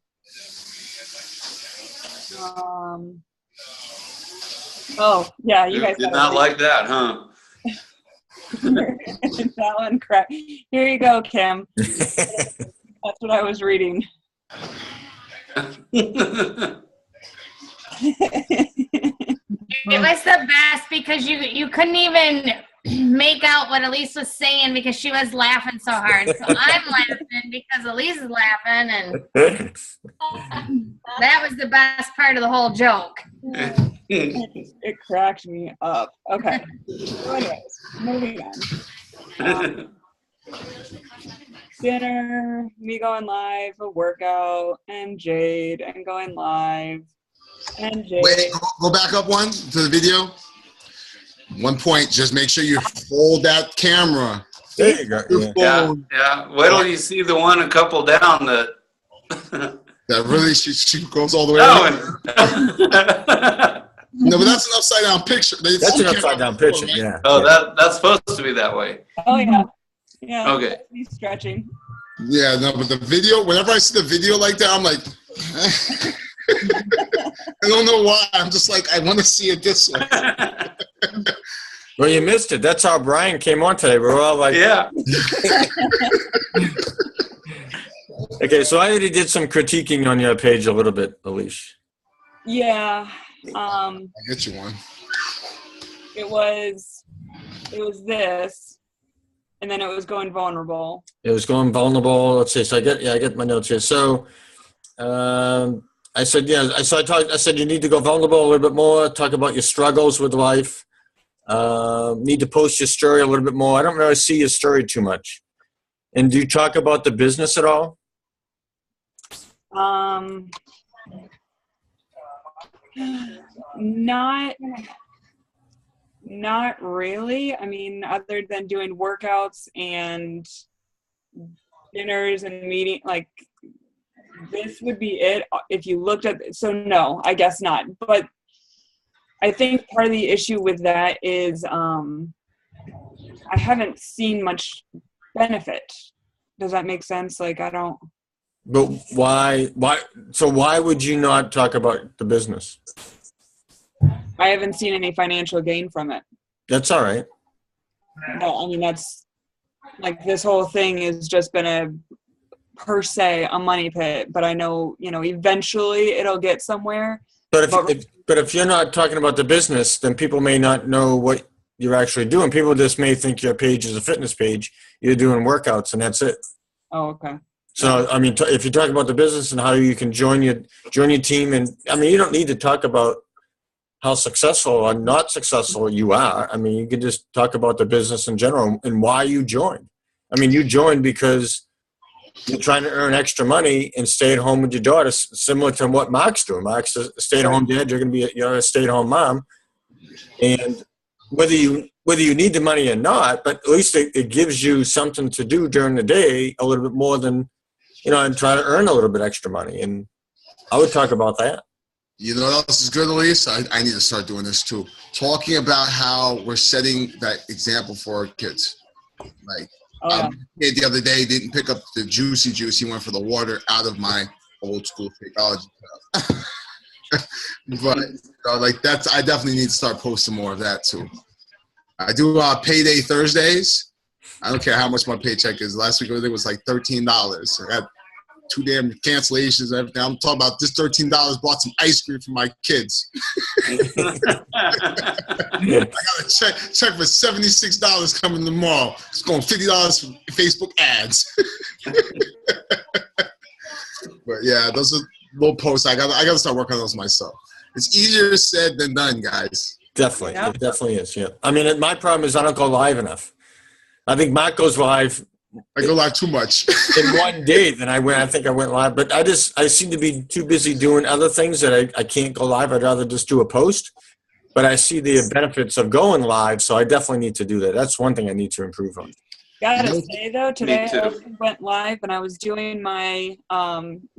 Oh yeah, you guys did not like that, huh? That one crap. Here you go, Kim. That's what I was reading. It was the best because you couldn't even make out what Elise was saying because she was laughing so hard. So I'm laughing because Elise is laughing, and that was the best part of the whole joke. It cracked me up. Okay. So anyways, moving on. Dinner, me going live, a workout, and Jade, and going live, and Jade. Wait, go back up one to the video. 1 point, just make sure you hold that camera. There you go. Yeah, yeah. Wait till you see the one a couple down that. That really, she goes all the way That No, but that's an upside down picture. That's an upside down picture, yeah. Oh, that's supposed to be that way. Oh yeah. Yeah. Okay. He's stretching. Yeah, no, but the video, whenever I see the video like that, I'm like, I don't know why. I'm just like, I want to see it this way. Well, you missed it. That's how Brian came on today. We're all like, yeah. Okay, so I already did some critiquing on your page a little bit, Elise. Yeah. I'll get you one. It was this, and then it was going vulnerable. It was going vulnerable. Let's see. So I get my notes here. So I said, yeah. I said you need to go vulnerable a little bit more. Talk about your struggles with life. Need to post your story a little bit more. I don't really see your story too much. And do you talk about the business at all? Not really. I mean, other than doing workouts and dinners and meeting, like this would be it if you looked at. So no, I guess not. But I think part of the issue with that is I haven't seen much benefit. Does that make sense? Like I don't. But why? So why would you not talk about the business? I haven't seen any financial gain from it. That's all right. No, I mean, that's like this whole thing has just been a money pit, but I know, eventually it'll get somewhere. But if you're not talking about the business, then people may not know what you're actually doing. People just may think your page is a fitness page. You're doing workouts and that's it. Oh, okay. So, I mean, if you talk about the business and how you can join your team, and I mean, you don't need to talk about how successful or not successful you are. I mean, you can just talk about the business in general and why you joined. I mean, you joined because you're trying to earn extra money and stay at home with your daughter, similar to what Mark's doing. Mark's a stay-at-home dad. You're a stay-at-home mom, and whether you need the money or not, but at least it gives you something to do during the day a little bit more than and try to earn a little bit extra money. And I would talk about that. You know what else is good, Elise? I need to start doing this too. Talking about how we're setting that example for our kids. Like, kid the other day didn't pick up the juicy juice. He went for the water out of my old school Shakeology cup. But like I definitely need to start posting more of that too. I do payday Thursdays. I don't care how much my paycheck is. Last week it was like $13. I got 2 damn cancellations and everything. I'm talking about this $13 bought some ice cream for my kids. I got a check for $76 coming tomorrow. It's going $50 for Facebook ads. But yeah, those are little posts. I got to start working on those myself. It's easier said than done, guys. Definitely. It definitely is, yeah. I mean, my problem is I don't go live enough. I think Mark goes live. I go live too much. In one day, then I think I went live. But I seem to be too busy doing other things that I can't go live. I'd rather just do a post. But I see the benefits of going live, so I definitely need to do that. That's one thing I need to improve on. Gotta say though, today I also went live and I was doing my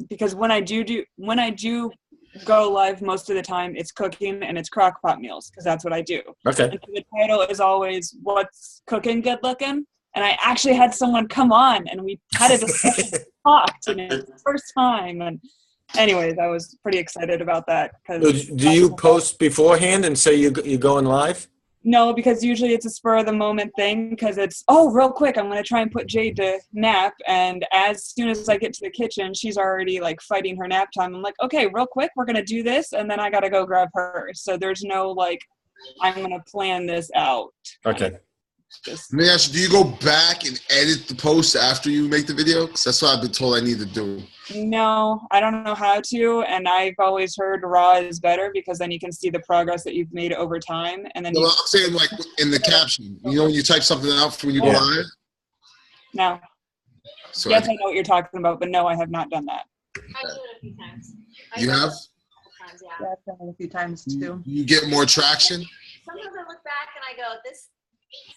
because when I do go live most of the time, it's cooking and it's crock pot meals because that's what I do. Okay. And so the title is always "What's Cooking Good Looking?" And I actually had someone come on and we had a discussion, talked, and it was the first time. And anyways, I was pretty excited about that. Do you post beforehand and say you're going live? No, because usually it's a spur of the moment thing because it's, real quick, I'm going to try and put Jade to nap. And as soon as I get to the kitchen, she's already like fighting her nap time. I'm like, okay, real quick, we're going to do this. And then I got to go grab her. So there's no like, I'm going to plan this out. Okay. Let me ask you, do you go back and edit the post after you make the video? Because that's what I've been told I need to do. No, I don't know how to, and I've always heard raw is better because then you can see the progress that you've made over time. And then I'm saying like in the caption, when you type something out for when you go live? No. So yes, I know what you're talking about, but no, I have not done that. I've done it a few times. You have? Yeah, I've done it a few times too. You get more traction? Sometimes I look back and I go, this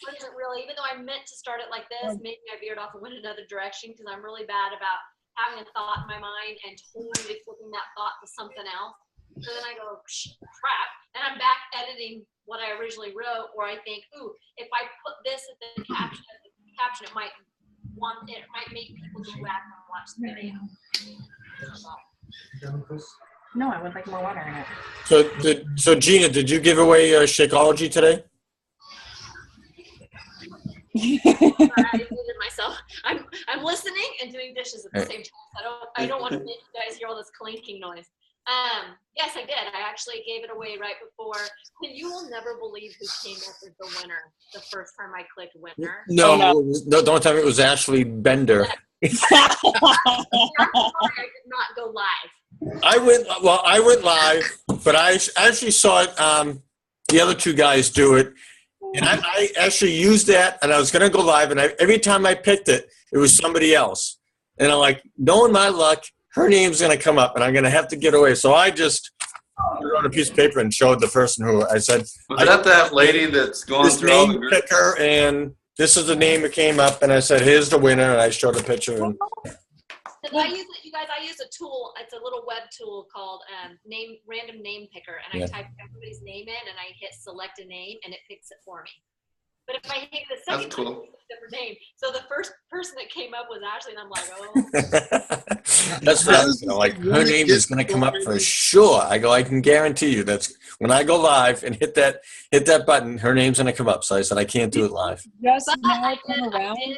wasn't really, even though I meant to start it like this, maybe I veered off and went another direction because I'm really bad about having a thought in my mind and totally flipping that thought to something else. So then I go, crap, and I'm back editing what I originally wrote, or I think, ooh, if I put this at the caption, it might make people go back and watch the video. No, I would like more water in it. So Gina, did you give away Shakeology today? I muted myself. I'm listening and doing dishes at the same time. I don't want to make you guys hear all this clinking noise. Yes, I did. I actually gave it away right before. And you will never believe who came up as the winner the first time I clicked winner. No, don't tell me it was Ashley Bender. I did not go live. I went live, but I actually saw it. The other two guys do it. And I actually used that, and I was going to go live, and every time I picked it, it was somebody else. And I'm like, knowing my luck, her name's going to come up, and I'm going to have to get away. So I just wrote a piece of paper and showed the person who I said. Was that lady that's going through all the groups? Picker, and this is the name that came up, and I said, here's the winner, and I showed a picture. And I use a tool. It's a little web tool called Random Name Picker, and I type everybody's name in, and I hit select a name, and it picks it for me. But if I hit the second time, it's a different name. So the first person that came up was Ashley, and I'm like, oh. That's what I was like. Her name is going to come up for sure. I go, I can guarantee you that's when I go live and hit that button, her name's going to come up. So I said, I can't do it live. Yes, I did.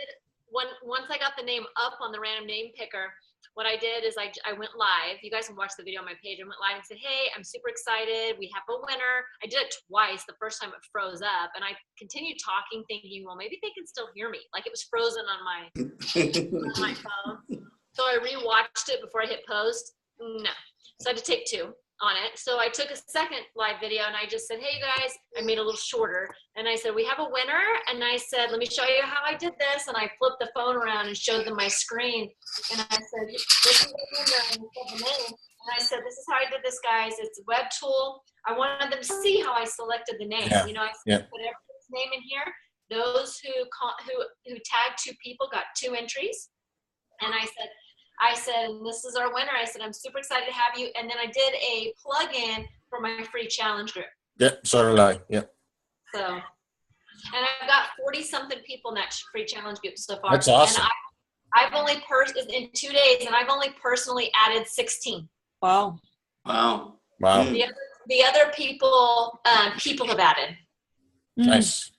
Once I got the name up on the Random Name Picker, what I did is I went live. You guys can watch the video on my page. I went live and said, hey, I'm super excited. We have a winner. I did it twice. The first time it froze up. And I continued talking, thinking, well, maybe they can still hear me. Like it was frozen on my phone. So I rewatched it before I hit post. No. So I had to take 2 on it. So I took a second live video and I just said, hey guys, I made it a little shorter. And I said, we have a winner. And I said, let me show you how I did this. And I flipped the phone around and showed them my screen. And I said, this is the winner. And I said, this is how I did this, guys. It's a web tool. I wanted them to see how I selected the name. Yeah. You know, I said, put everybody's name in here. Those who tagged 2 people got 2 entries. And I said, I said, and this is our winner. I said, I'm super excited to have you. And then I did a plug-in for my free challenge group. Yep, so did I. Yep. So, and I've got 40-something people in that free challenge group so far. That's awesome. And I've only in 2 days, and I've only personally added 16. Wow. Wow. Wow. The other people have added. Nice.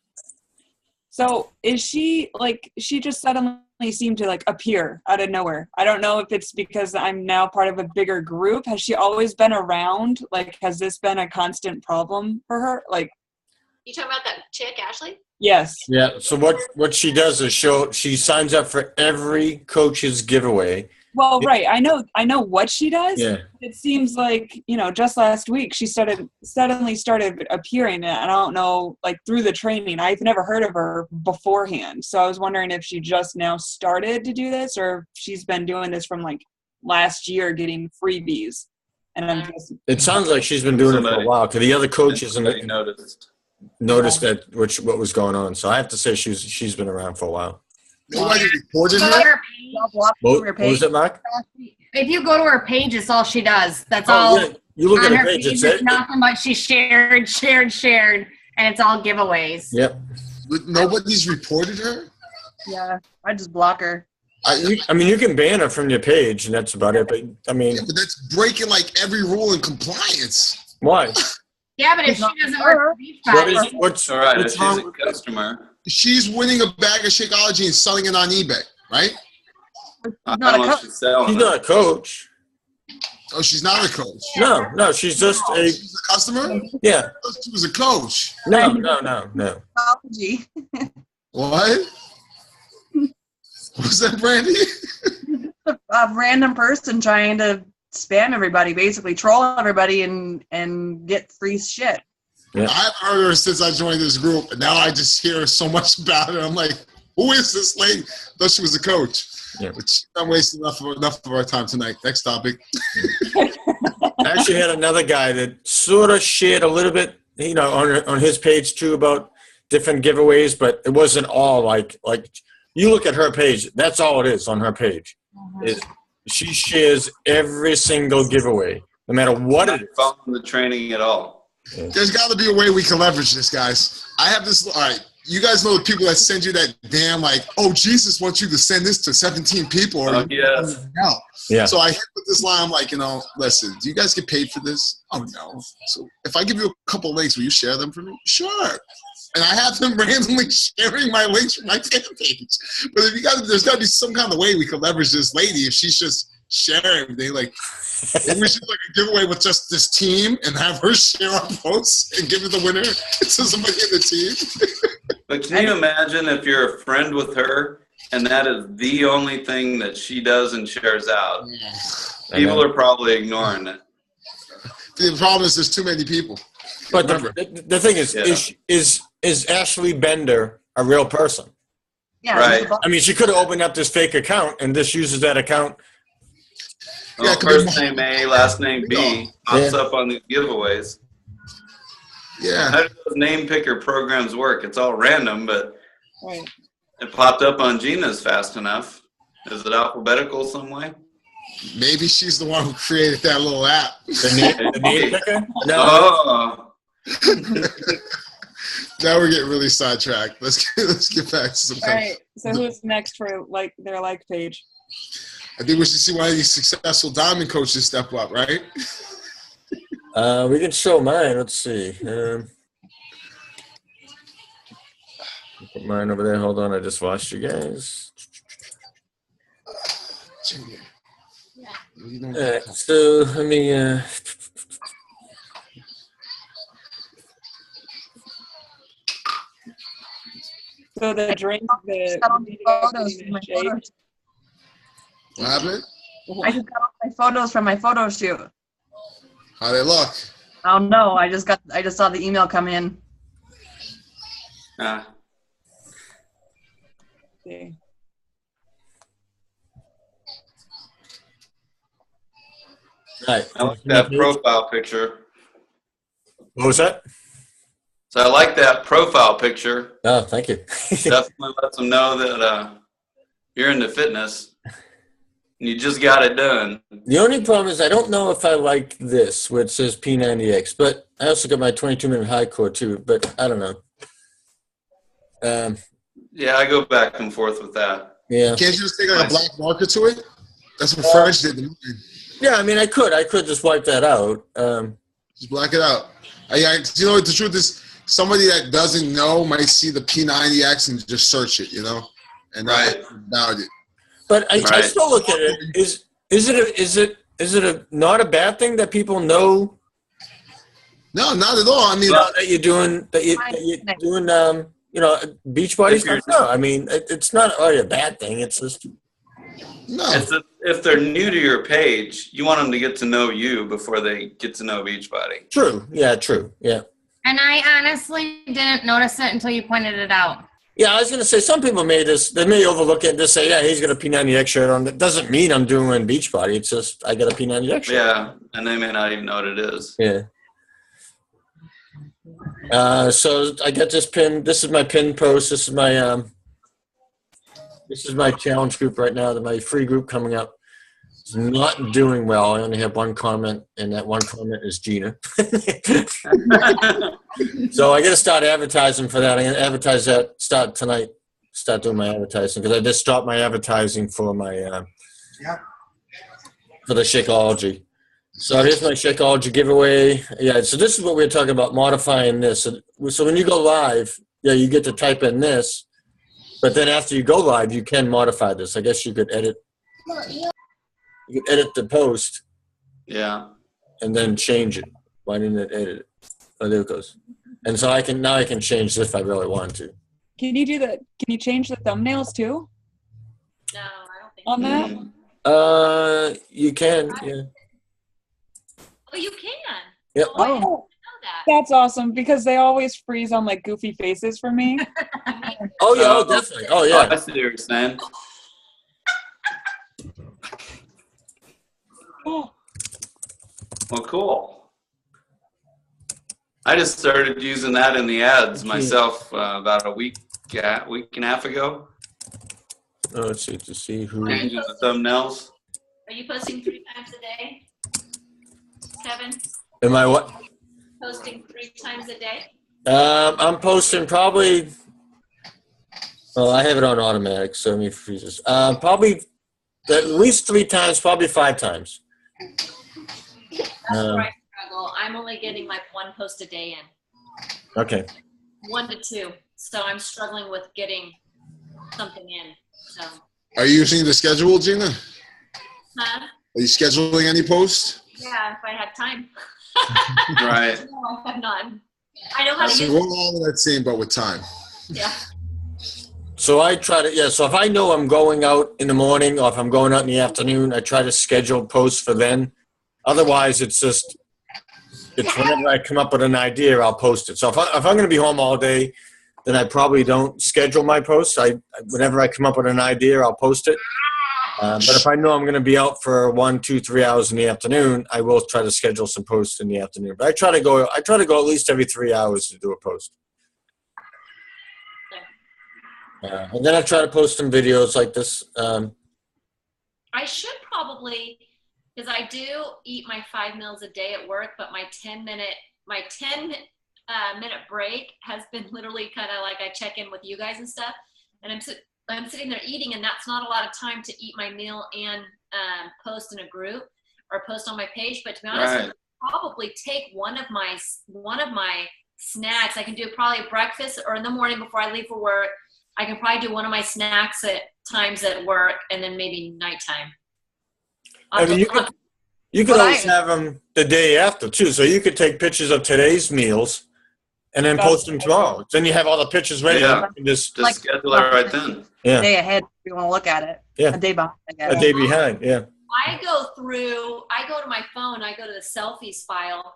So is she like, she just suddenly seemed to like appear out of nowhere. I don't know if it's because I'm now part of a bigger group. Has she always been around? Like, has this been a constant problem for her? Like, You talking about that chick, Ashley? yes. Yeah. So what she does is she signs up for every coach's giveaway. Well, right. I know what she does. Yeah. It seems like, just last week she suddenly started appearing, and I don't know, like through the training. I've never heard of her beforehand. So I was wondering if she just now started to do this, or if she's been doing this from like last year, getting freebies. And I'm just. It sounds like she's been doing it for a while. Because the other coaches noticed that what was going on. So I have to say she's been around for a while. Nobody reported Go to her? her page. What was it, Mark? If you go to her page, it's all she does. That's Oh, all. yeah. You look on at her her page. page, It's it's nothing but she shared, and it's all giveaways. Yep. But nobody's reported her? Yeah, I just block her. I mean, you can ban her from your page, and that's about it. But I mean, Yeah, but that's breaking like every rule in compliance. why? Yeah, but if It's she not doesn't her. work for these What guys, is what's All right, if what's she's wrong? a customer. She's winning a bag of Shakeology and selling it on eBay, right? I not don't a know if she's selling She's it. not a coach. Oh, she's not a coach. No, she's just a She's a customer? yeah. I thought she was a coach. No. Apology. What? Was that Brandy? A random person trying to spam everybody, basically troll everybody and get free shit. Yeah. I've heard her since I joined this group, and now I just hear so much about her. I'm like, who is this lady? I thought she was a coach. Yeah. But I'm wasting enough of our time tonight. Next topic. I actually had another guy that sort of shared a little bit, on his page too about different giveaways, but it wasn't all like you look at her page. That's all it is on her page. She shares every single giveaway, no matter what it is. Following the training at all. There's got to be a way we can leverage this, guys. I have this. All right. You guys know the people that send you that damn oh, Jesus wants you to send this to 17 people. Or Yes. no. Yeah. So I hit with this line. I'm like, listen, do you guys get paid for this? Oh, no. So if I give you a couple links, will you share them for me? Sure. And I have them randomly sharing my links from my fan page. But there's got to be some kind of way we can leverage this lady if she's just sharing everything. Like, maybe we should do like a giveaway with just this team and have her share our posts and give it the winner to somebody in the team. But can you imagine if you're a friend with her and that is the only thing that she does and shares out? People are probably ignoring it. The problem is there's too many people. But the thing is Ashley Bender a real person? Yeah. Right. I mean, she could have opened up this fake account and just uses that account. Yeah, Well, first name A, last name B pops Yeah. up on the giveaways. Yeah. How do those name picker programs work? It's all random, but Right. it popped up on Gina's fast enough. Is it alphabetical some way? Maybe she's the one who created that little app. The name picker? No. Oh. Now we're getting really sidetracked. Let's get back to some. All right. So who's next for their page? I think we should see one of these successful diamond coaches step up, right? We can show mine. Let's see. Put mine over there. Hold on. I just watched you guys. Junior. All right. So let me. So the drink, the Got all my photos from my photo shoot. What happened? I just got all my photos from my photo shoot. How they look? Oh no, I just saw the email come in. Okay. Right. I like that profile picture. What was that? So I like that profile picture. Oh, thank you. Definitely lets them know that you're into fitness. You just got it done. The only problem is I don't know if I like this, where it says P90X, but I also got my 22-minute high core too, but I don't know. Yeah, I go back and forth with that. Yeah. Can't you just take like a black marker to it? That's what French did. Yeah, I mean, I could just wipe that out. Just black it out. You know what the truth is? Somebody that doesn't know might see the P90X and just search it, you know, and Right. about it. But I Right. still look at it. Is it not a bad thing that people know No, not at all. I mean, that you're doing you know, beach body stuff? No, I mean it's not really a bad thing. It's just no. If they're new to your page, you want them to get to know you before they get to know Beachbody. true. Yeah, true. Yeah. And I honestly didn't notice it until you pointed it out. Yeah, I was going to say some people they may overlook it and just say, yeah, he's got a P90X shirt on. That doesn't mean I'm doing Beachbody. It's just I got a P90X shirt. Yeah, and they may not even know what it is. Yeah. So I got this pin. This is my pin post. This is my challenge group right now. My free group coming up. It's not doing well. I only have one comment, and that one comment is Gina. So I got to start advertising for that. I'm going to advertise that start tonight. Start doing my advertising because I just stopped my advertising for my for the Shakeology. So here's my Shakeology giveaway. Yeah, so this is what we're talking about, modifying this. So when you go live, yeah, you get to type in this, but then after you go live, you can modify this. I guess you could edit. You could edit the post. Yeah. And then change it. Why didn't it edit it? Oh, there it goes. And so I can change this if I really want to. Can you do that? Can you change the thumbnails too No, I don't think on that? You can, yeah. Oh, you can. Yep. Oh, I didn't Oh, know that. that's awesome because they always freeze on like goofy faces for me. Oh yeah, oh definitely. Oh yeah. I see what you're saying. Oh, Well, cool. I just started using that in the ads myself about a week and a half ago. Oh, let's see to see who. Changing the thumbnails. Are you posting 3 times a day, Kevin? Am I what? Posting 3 times a day? I'm posting probably. Well, I have it on automatic, so let me freeze this. Probably at least 3 times, probably 5 times. That's where I struggle. I'm only getting like 1 post a day in. Okay. 1 to 2. So I'm struggling with getting something in. So. Are you using the schedule, Gina? Huh? Are you scheduling any posts? Yeah, if I had time. Right. No, I have not. I know how to So use we're all in that same, but with time. Yeah. So I try to, yeah, so if I know I'm going out in the morning or if I'm going out in the afternoon, I try to schedule posts for then. Otherwise, it's whenever I come up with an idea, I'll post it. So if I'm going to be home all day, then I probably don't schedule my posts. Whenever I come up with an idea, I'll post it. But if I know I'm going to be out for 1, 2, 3 hours in the afternoon, I will try to schedule some posts in the afternoon. But I try to go at least every 3 hours to do a post. And then I try to post some videos like this. I should probably, because I do eat my 5 meals a day at work, but my 10 minute break has been literally kind of like I check in with you guys and stuff, and I'm sitting there eating, and that's not a lot of time to eat my meal and post in a group or post on my page. But to be honest, Right. I'll probably take one of my snacks. I can do probably breakfast or in the morning before I leave for work. I can probably do one of my snacks at times at work, and then maybe nighttime. I mean, you could always have them the day after too. So you could take pictures of today's meals and then post them tomorrow. Then you have all the pictures ready. Yeah. You can just Like- schedule it right then. yeah, A day ahead if you want to look at it. Yeah. A day behind, I guess. a day behind. Yeah. I go to my phone, I go to the selfies file,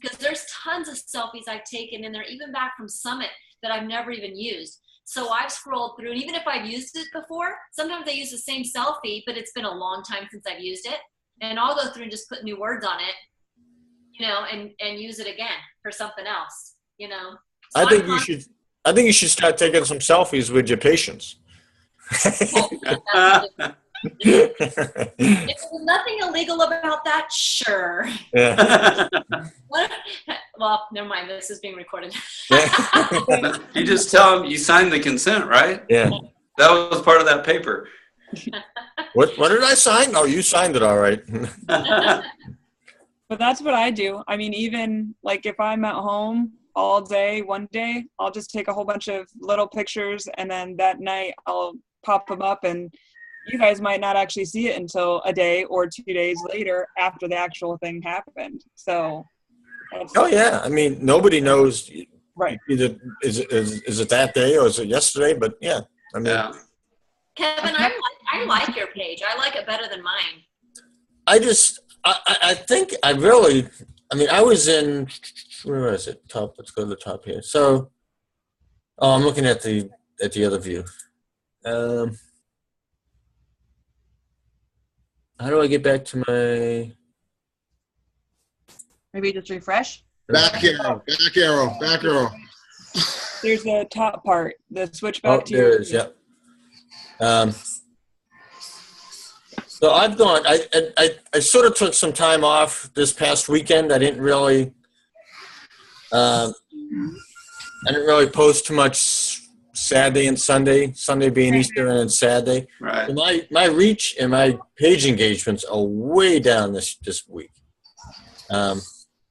because there's tons of selfies I've taken, and they're even back from Summit that I've never even used. So I've scrolled through, and even if I've used it before, sometimes I use the same selfie, but it's been a long time since I've used it. And I'll go through and just put new words on it, and use it again for something else, So I think you should start taking some selfies with your patients. If there's nothing illegal about that, sure. Yeah. Well, never mind. This is being recorded. You just tell them you signed the consent, right? Yeah. That was part of that paper. What did I sign? Oh, you signed it all right. But that's what I do. I mean, even like if I'm at home all day, one day, I'll just take a whole bunch of little pictures, and then that night I'll pop them up, and you guys might not actually see it until a day or 2 days later after the actual thing happened. So. Oh yeah, I mean nobody knows. Right. Either is it that day or is it yesterday? But yeah, I mean. Yeah. Kevin, I like your page. I like it better than mine. I think I really, I mean, I was in, where is it? Top, let's go to the top here. So, I'm looking at the other view. How do I get back to my? Maybe just refresh. Back arrow. There's the top part, the switch back to There your. it is, yeah. So I've gone. I sort of took some time off this past weekend. I didn't really post too much Saturday and Sunday. Sunday being Easter and then Saturday. Right. So my reach and my page engagements are way down this week.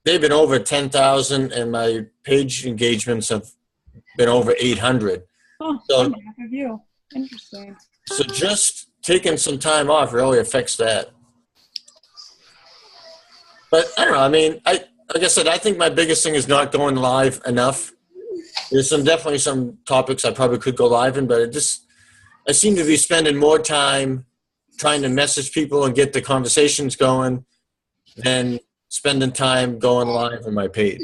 They've been over 10,000, and my page engagements have been over 800. Oh, So- on behalf of you. Interesting. So just taking some time off really affects that. But I don't know. I mean, like I said, I think my biggest thing is not going live enough. There's definitely some topics I probably could go live in, but I seem to be spending more time trying to message people and get the conversations going than spending time going live on my page.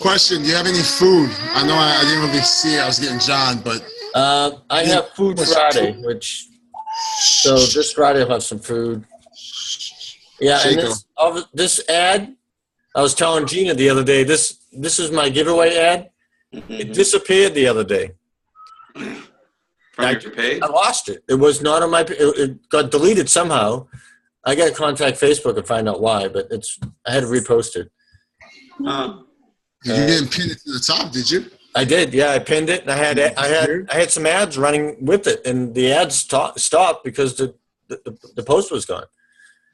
Question: do you have any food? I know I didn't really see it. I was getting John, but I have Food Friday, so this Friday I'll have some food. Yeah, and this ad, I was telling Gina the other day, this is my giveaway ad. It disappeared the other day. From your page? I lost it. It was not on my page. It got deleted somehow. I got to contact Facebook and find out why, but I had to repost it. You didn't pin it to the top, did you? I did, yeah. I pinned it, and I had some ads running with it, and the ads stopped because the post was gone.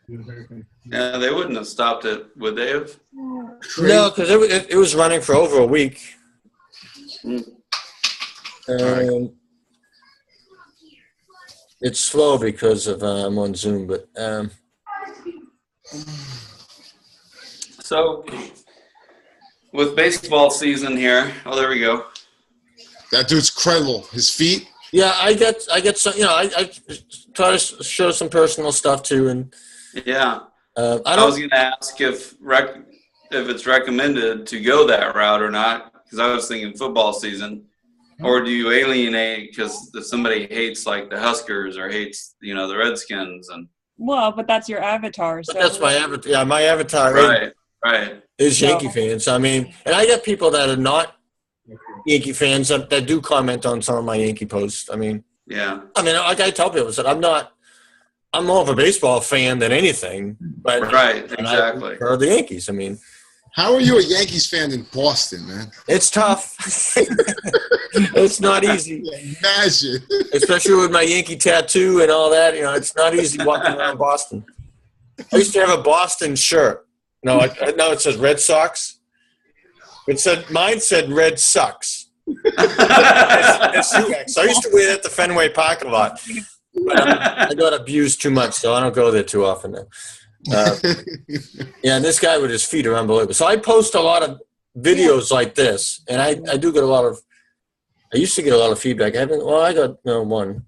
Yeah, they wouldn't have stopped it, would they have? No, because it was running for over a week. It's slow because of I'm on Zoom, but So with baseball season here, oh, there we go. That dude's credible. His feet. yeah, I get some. I try to show some personal stuff too, and Yeah. I was going to ask if it's recommended to go that route or not, because I was thinking football season, or do you alienate because if somebody hates like the Huskers or hates the Redskins and. Well, but that's your avatar. So But that's my avatar. Yeah, my avatar Right. is Yankee fans. I mean, and I got people that are not Yankee fans that do comment on some of my Yankee posts. I mean, Yeah. like I tell people, I'm more of a baseball fan than anything. But Right. and I Exactly. prefer the Yankees. I mean, How are you a Yankees fan in Boston, man? it's tough. It's not easy, Imagine. especially with my Yankee tattoo and all that. It's not easy walking around Boston. I used to have a Boston shirt. No, now it says Red Sox. Mine said Red Sucks. SUX. I used to wear that at the Fenway Park a lot. But I got abused too much, so I don't go there too often now. Yeah, and this guy with his feet are unbelievable. So I post a lot of videos like this, and I do get I used to get a lot of feedback. I got one.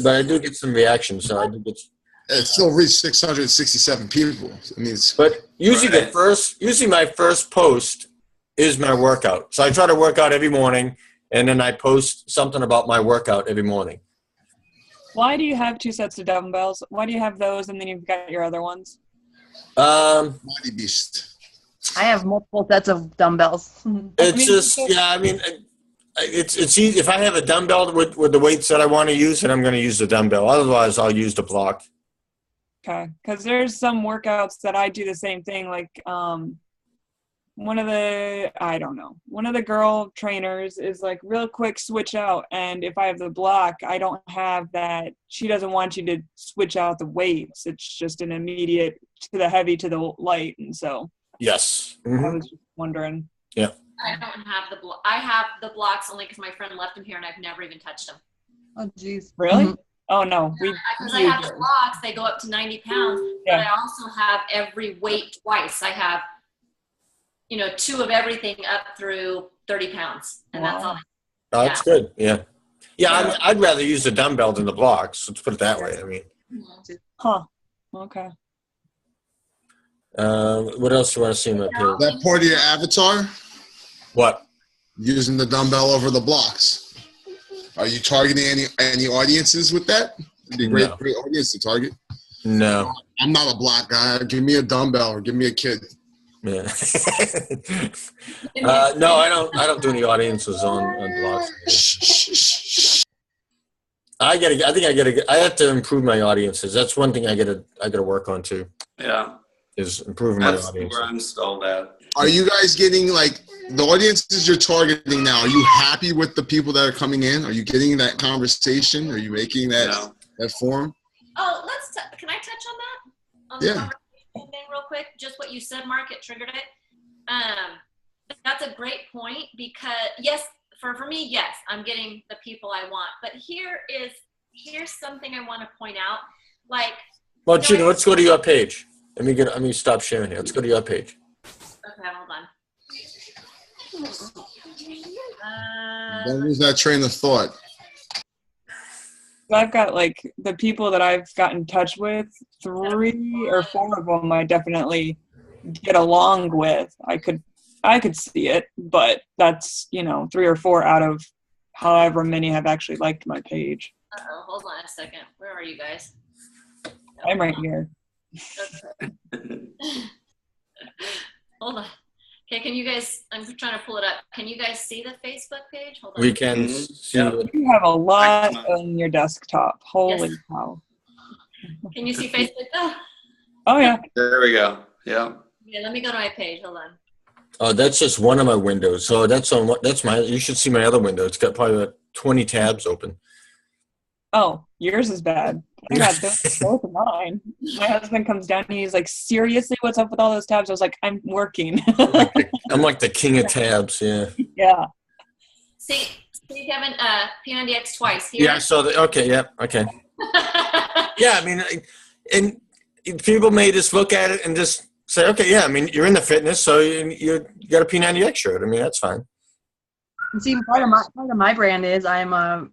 But I do get some reactions, so I do get. It still reached 667 people. I mean, But usually my first post is my workout. So I try to work out every morning, and then I post something about my workout every morning. why do you have 2 sets of dumbbells? Why do you have those and then you've got your other ones? Body beast. I have multiple sets of dumbbells. It's just, yeah, I mean, it's easy. If I have a dumbbell with the weights that I want to use, then I'm going to use the dumbbell. Otherwise, I'll use the block. Okay, because there's some workouts that I do the same thing. Like one of the girl trainers is like real quick switch out, and if I have the block, I don't have that. She doesn't want you to switch out the weights. It's just an immediate to the heavy to the light, and so Yes. I was just wondering. Yeah. I don't have the I have the blocks only because my friend left them here and I've never even touched them. Oh, geez. Really? Mhm. Oh no, Because I have the blocks, they go up to 90 pounds, but I also have every weight twice. I have, 2 of everything up through 30 pounds, and that's all. Oh, that's good. Yeah. Yeah, I'd rather use the dumbbell than the blocks. Let's put it that way. I mean. Huh. Okay. What else do you want to see in my page? That part of your avatar? What? Using the dumbbell over the blocks. Are you targeting any audiences with that? It'd be a great audience to target. No. I'm not a block guy. Give me a dumbbell or give me a kid. Yeah. No, I don't do any audiences on blocks. I have to improve my audiences. That's one thing I gotta work on too. Yeah. Is improving my That's audience. where I'm stalled at. Are you guys getting like the audiences you're targeting now? Are you happy with the people that are coming in? Are you getting that conversation? Are you making that form? Oh, can I touch on that? On the conversation thing real quick? Just what you said, Mark, it triggered it. That's a great point because yes, for me, yes, I'm getting the people I want. But here's something I want to point out. Like, well, Gina, let's go to your page. Let me stop sharing here. Let's go to your page. Okay, hold on. Don't lose that train of thought. I've got like the people that I've got in touch with, 3 or 4 of them I definitely get along with. I could see it, but that's 3 or 4 out of however many have actually liked my page. Hold on a second. Where are you guys? I'm right here. Okay. Hold on. Okay, can you guys, I'm trying to pull it up. Can you guys see the Facebook page? Hold on. We can see. You have a lot on your desktop. Holy cow. Can you see Facebook? Oh, yeah. There we go. Yeah. Yeah, let me go to my page. Hold on. Oh, that's just one of my windows. So you should see my other window. It's got probably about 20 tabs open. Oh, yours is bad. I got both of mine. My husband comes down and he's like, seriously, what's up with all those tabs? I was like, I'm working. I'm like the king of tabs, yeah. Yeah. See Kevin, P90X twice. Here. Yeah, okay. Yeah, I mean, and people may just look at it and just say, okay, yeah, I mean, you're in the fitness, so you got a P90X shirt. I mean, that's fine. And see, part of my brand is I'm an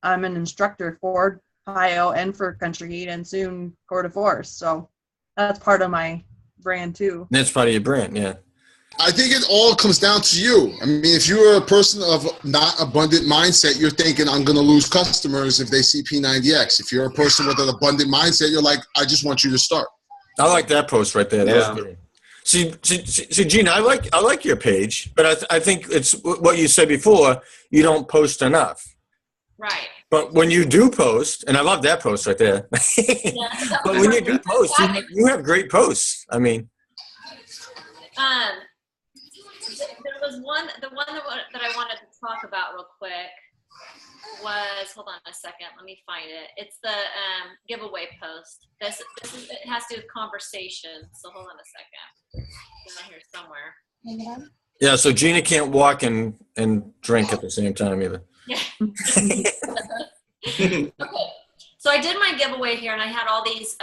instructor for PIO and for Country Heat and soon Tour de Force. So that's part of my brand too. That's part of your brand, yeah. I think it all comes down to you. I mean, if you're a person of not abundant mindset, you're thinking, I'm going to lose customers if they see P90X. If you're a person with an abundant mindset, you're like, I just want you to start. I like that post right there. That was good. See, Gina, I like your page, but I think it's what you said before. You don't post enough. Right. But when you do post, and I love that post right there. But when you do post, you have great posts. I mean. There was the one that I wanted to talk about real quick was, hold on a second, let me find it. It's the giveaway post. It has to do with conversation. So hold on a second. It's in here somewhere. Yeah, so Gina can't walk and drink at the same time either. Yeah. Okay. So I did my giveaway here, and I had all these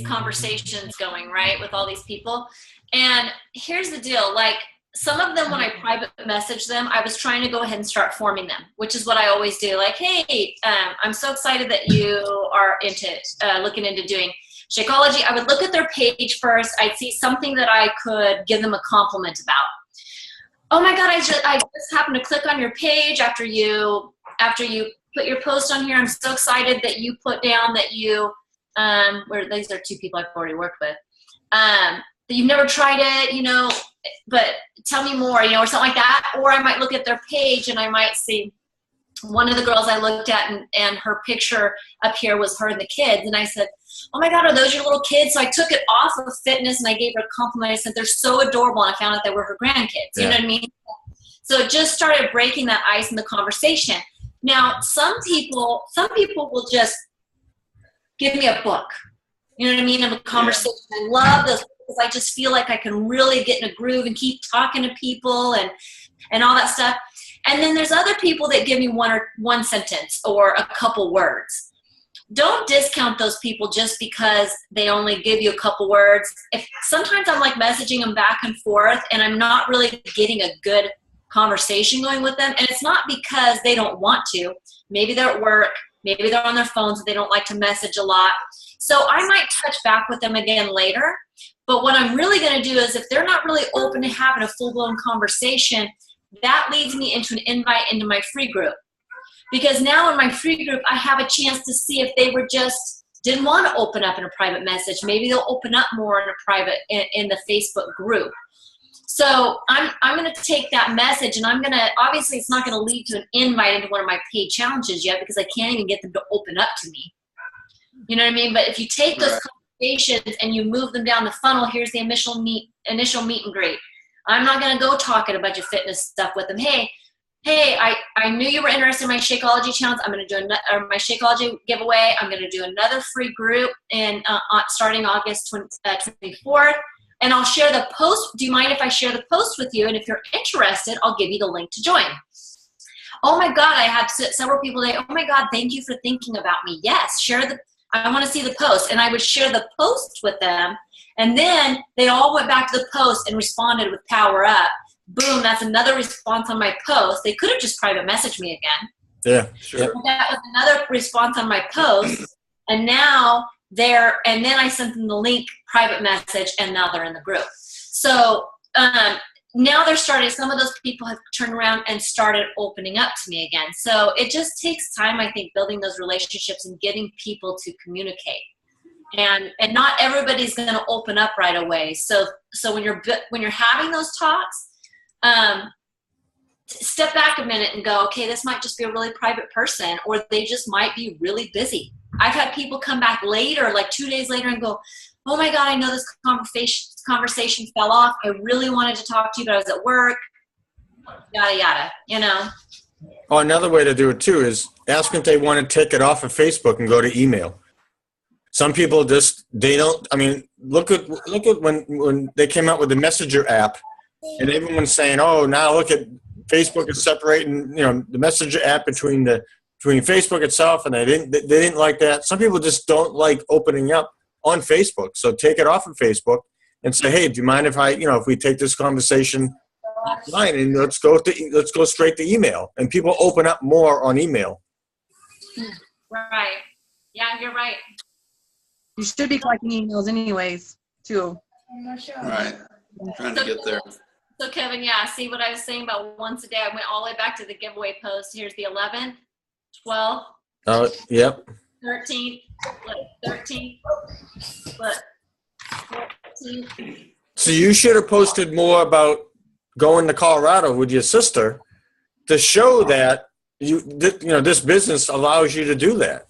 conversations going, right, with all these people. And here's the deal, like, some of them, when I private message them, I was trying to go ahead and start forming them, which is what I always do. Like, hey, I'm so excited that you are looking into doing Shakeology. I would look at their page first. I'd see something that I could give them a compliment about. Oh my God, I just happened to click on your page after you put your post on here. I'm so excited that you put down that you, these are 2 people I've already worked with. that you've never tried it, you know, but tell me more, you know, or something like that. Or I might look at their page and I might see one of the girls I looked at and her picture up here was her and the kids. And I said, oh my God, are those your little kids? So I took it off of fitness and I gave her a compliment. I said, they're so adorable. And I found out they were her grandkids. You know what I mean? So it just started breaking that ice in the conversation. Now, some people will just give me a book, you know what I mean, of a conversation. I love those because I just feel like I can really get in a groove and keep talking to people and all that stuff. And then there's other people that give me one sentence or a couple words. Don't discount those people just because they only give you a couple words. If sometimes I'm like messaging them back and forth and I'm not really getting a good conversation going with them, and it's not because they don't want to. Maybe they're at work, maybe they're on their phones and they don't like to message a lot. So I might touch back with them again later. But what I'm really going to do is if they're not really open to having a full-blown conversation, that leads me into an invite into my free group. Because now in my free group, I have a chance to see if they were just didn't want to open up in a private message. Maybe they'll open up more in a private in the Facebook group. So I'm going to take that message and I'm going to, obviously it's not going to lead to an invite into one of my paid challenges yet because I can't even get them to open up to me. You know what I mean? But if you take those conversations and you move them down the funnel, here's the initial meet and greet. I'm not going to go talking a bunch of fitness stuff with them. Hey, I knew you were interested in my Shakeology challenge. I'm going to do my Shakeology giveaway. I'm going to do another free group starting August 24th. And I'll share the post. Do you mind if I share the post with you? And if you're interested, I'll give you the link to join. Oh my God, I had several people say, oh my God, thank you for thinking about me. Yes, I want to see the post. And I would share the post with them. And then they all went back to the post and responded with power up. Boom, that's another response on my post. They could have just private messaged me again. Yeah, sure. That was another response on my post. And now and then I sent them the link, private message, and now they're in the group. So now some of those people have turned around and started opening up to me again. So it just takes time, I think, building those relationships and getting people to communicate. And not everybody's going to open up right away. So when you're having those talks, step back a minute and go, okay, this might just be a really private person, or they just might be really busy. I've had people come back later, like 2 days later, and go, oh my God, I know this conversation fell off. I really wanted to talk to you, but I was at work, yada, yada, you know. Oh, another way to do it too is ask if they want to take it off of Facebook and go to email. Some people look at when they came out with the Messenger app and everyone's saying, oh, now look at Facebook is separating, the Messenger app between Facebook itself, and they didn't like that. Some people just don't like opening up on Facebook. So take it off of Facebook and say, hey, do you mind if if we take this conversation offline and let's go straight to email? And people open up more on email. Right. Yeah, you're right. You should be collecting emails anyways, too. Right. Trying to get there. So Kevin, see what I was saying about once a day. I went all the way back to the giveaway post. Here's the 11th, 12th. Yep. 13th, 13th, 14th. So you should have posted more about going to Colorado with your sister to show that this business allows you to do that.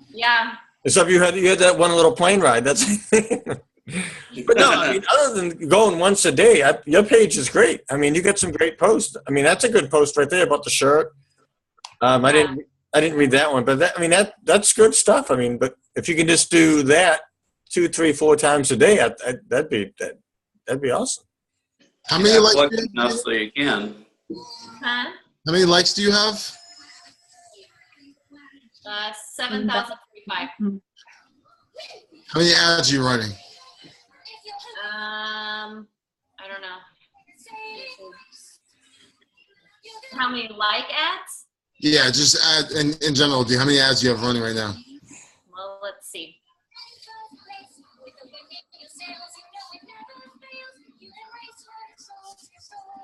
Yeah. Except you had that one little plane ride. That's. But no, other than going once a day, your page is great. You get some great posts. That's a good post right there about the shirt. I didn't read that one, but that's good stuff. But if you can just do that 2, 3, 4 times a day, that'd be awesome. How many likes? Enough so you can. Huh? How many likes do you have? 7,035. How many ads are you running? I don't know. How many ads? Yeah, just ad in general. How many ads do you have running right now? Well, let's see.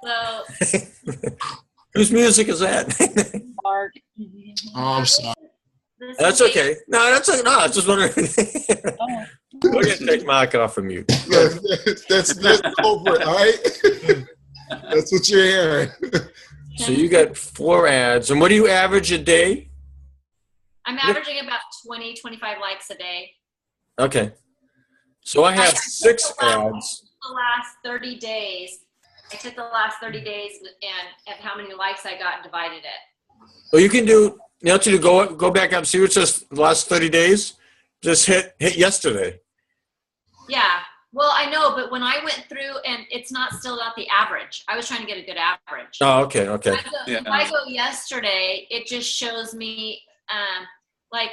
So. Whose music is that? Mark. Oh, I'm sorry. That's okay. No, that's okay. No, I was just wondering. Oh. We're going to take Mark off from you. That's over it, all right? That's what you're hearing. So you got 4 ads. And what do you average a day? I'm averaging about 20, 25 likes a day. Okay. So I have 6 ads. The last 30 days. I took the last 30 days and how many likes I got and divided it. Well, you can do, to go back up, see what it says the last 30 days. Just hit yesterday. Yeah. Well, I know, but when I went through and it's still not the average. I was trying to get a good average. Oh, okay. If I go yesterday, it just shows me like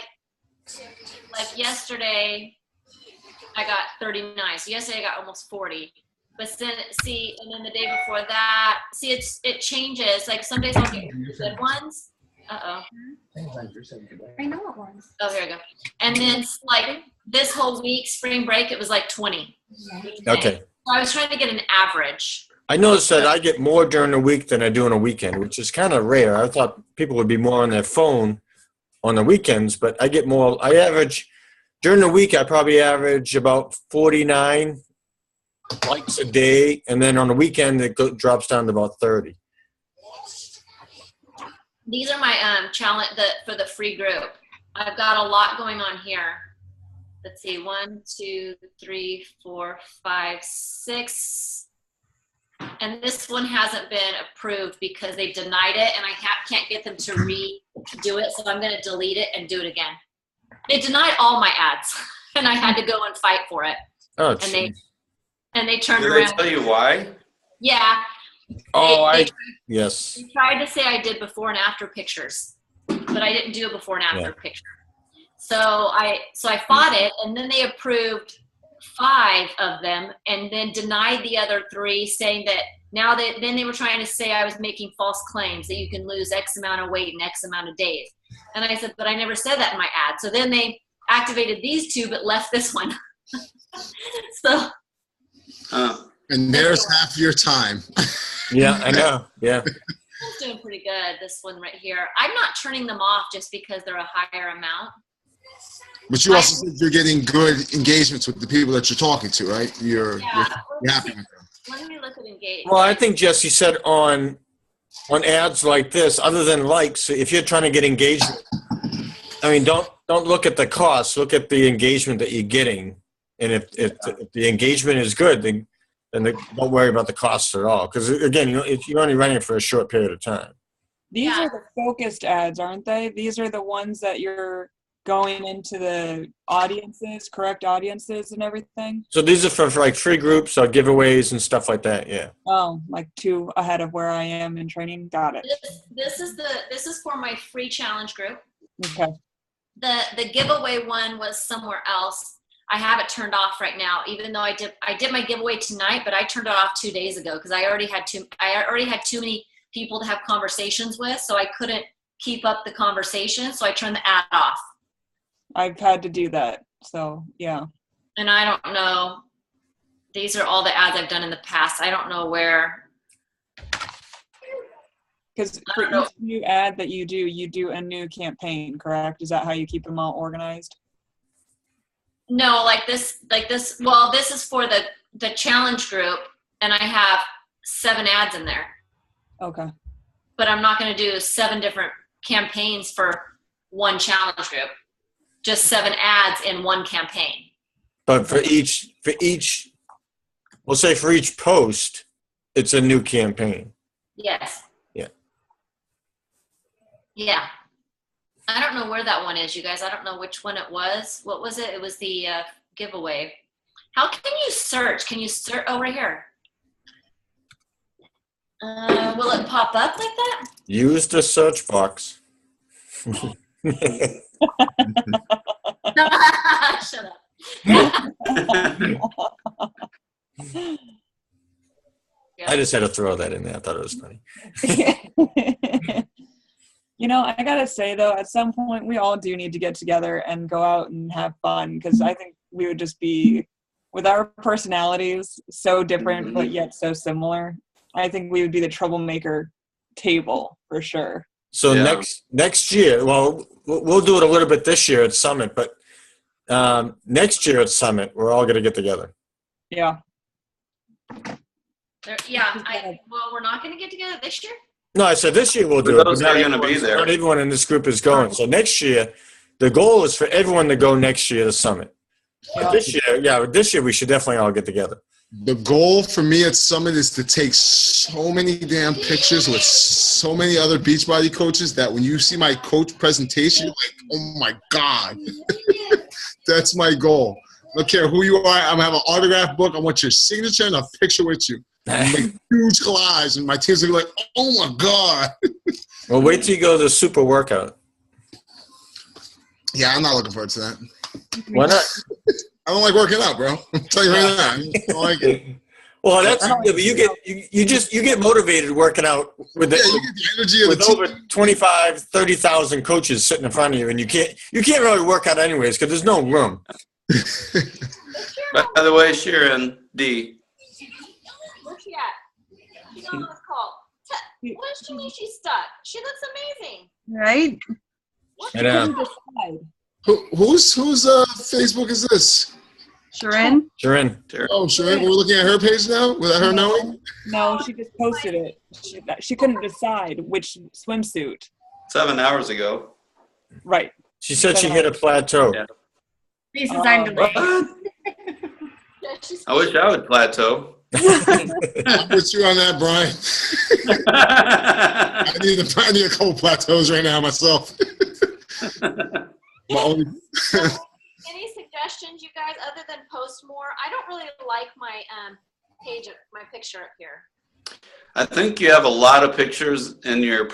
yesterday I got 39. So yesterday I got almost 40. But then and then the day before that, it changes. Like some days I'll get good ones. Uh-oh. I know it was. Oh, here we go. And then like this whole week, spring break, it was like 20. Okay. So I was trying to get an average. I noticed that I get more during the week than I do on a weekend, which is kind of rare. I thought people would be more on their phone on the weekends, but I get more. I average, during the week, I probably average about 49 likes a day, and then on the weekend, it drops down to about 30. These are my challenge for the free group. I've got a lot going on here. Let's see, 1, 2, 3, 4, 5, 6. And this one hasn't been approved because they denied it, and I can't get them to redo it, so I'm going to delete it and do it again. They denied all my ads, and I had to go and fight for it. Oh, and they turned Did around. they tell you why? Yeah. Yes. They tried to say I did before and after pictures, but I didn't do a before and after picture. So I fought it, and then they approved 5 of them, and then denied the other 3, saying that then they were trying to say I was making false claims that you can lose X amount of weight in X amount of days. And I said, but I never said that in my ad. So then they activated these 2, but left this one. So. And there's half your time. Yeah, I know. Yeah. It's doing pretty good, this one right here. I'm not turning them off just because they're a higher amount. But you also said you're getting good engagements with the people that you're talking to, right? You're happy with them. Let me look at engagement. Well, I think Jesse said on ads like this, other than likes, if you're trying to get engagement, I mean, don't look at the cost. Look at the engagement that you're getting, and if the engagement is good, then don't worry about the cost at all. Because again, you're only running it for a short period of time. These are the focused ads, aren't they? These are the ones that you're going into the audiences, correct audiences and everything? So these are for like free groups or giveaways and stuff like that, yeah. Oh, like 2 ahead of where I am in training. Got it. This is for my free challenge group. Okay. The giveaway one was somewhere else. I have it turned off right now, even though I did my giveaway tonight, but I turned it off 2 days ago because I already had too many people to have conversations with, so I couldn't keep up the conversation, so I turned the ad off. I've had to do that, so yeah. And I don't know. These are all the ads I've done in the past. I don't know where. Because for each new ad that you do a new campaign, correct? Is that how you keep them all organized? No, like this. Well, this is for the challenge group, and I have 7 ads in there. Okay. But I'm not going to do 7 different campaigns for one challenge group. Just 7 ads in one campaign. But for each, we'll say for each post, it's a new campaign. Yes. Yeah. Yeah. I don't know where that one is, you guys. I don't know which one it was. What was it? It was the giveaway. How can you search? Can you search? Oh, right here. Will it pop up like that? Use the search box. Shut up. I just had to throw that in there. I thought it was funny. I gotta say though, at some point we all do need to get together and go out and have fun, because I think we would just be, with our personalities so different but yet so similar, I think we would be the troublemaker table for sure. So Yeah. next year, well, we'll do it a little bit this year at Summit, but next year at Summit, we're all going to get together. Yeah. Well, we're not going to get together this year. No, I said this year we'll do But it. those not are gonna be everyone's- there. Not everyone in this group is going. So next year, the goal is for everyone to go next year to Summit. But this year we should definitely all get together. The goal for me at Summit is to take so many damn pictures with so many other Beachbody coaches that when you see my coach presentation, you're like, oh my God. That's my goal. I don't care who you are. I'm going to have an autograph book. I want your signature and a picture with you. Make huge collage, and my team's going to be like, oh my God. Well, wait till you go to the super workout. Yeah, I'm not looking forward to that. Why not? I don't like working out, bro. I'm telling you right now. I don't like it. Well, that's you get motivated working out with Yeah, you get the energy of with the team. over 25, 30,000 coaches sitting in front of you, and you can't really work out anyways because there's no room. By the way, Sharon D. Where's she at? She's on this call. What does she mean she's stuck? She looks amazing. Right? I know. Decide. Whose Facebook is this? Sharon? Sharon. Oh, Sharon, we're looking at her page now without her knowing? No, she just posted it. She couldn't decide which swimsuit. 7 hours ago. Right. She said she hit a plateau. Yeah. Reasons I'm delayed. Yeah, she's I wish I would plateau. I'm with you on that, Brian. I need a couple plateaus right now myself. My only, any suggestions, you guys, other than post more? I don't really like my page, my picture up here. I think you have a lot of pictures in your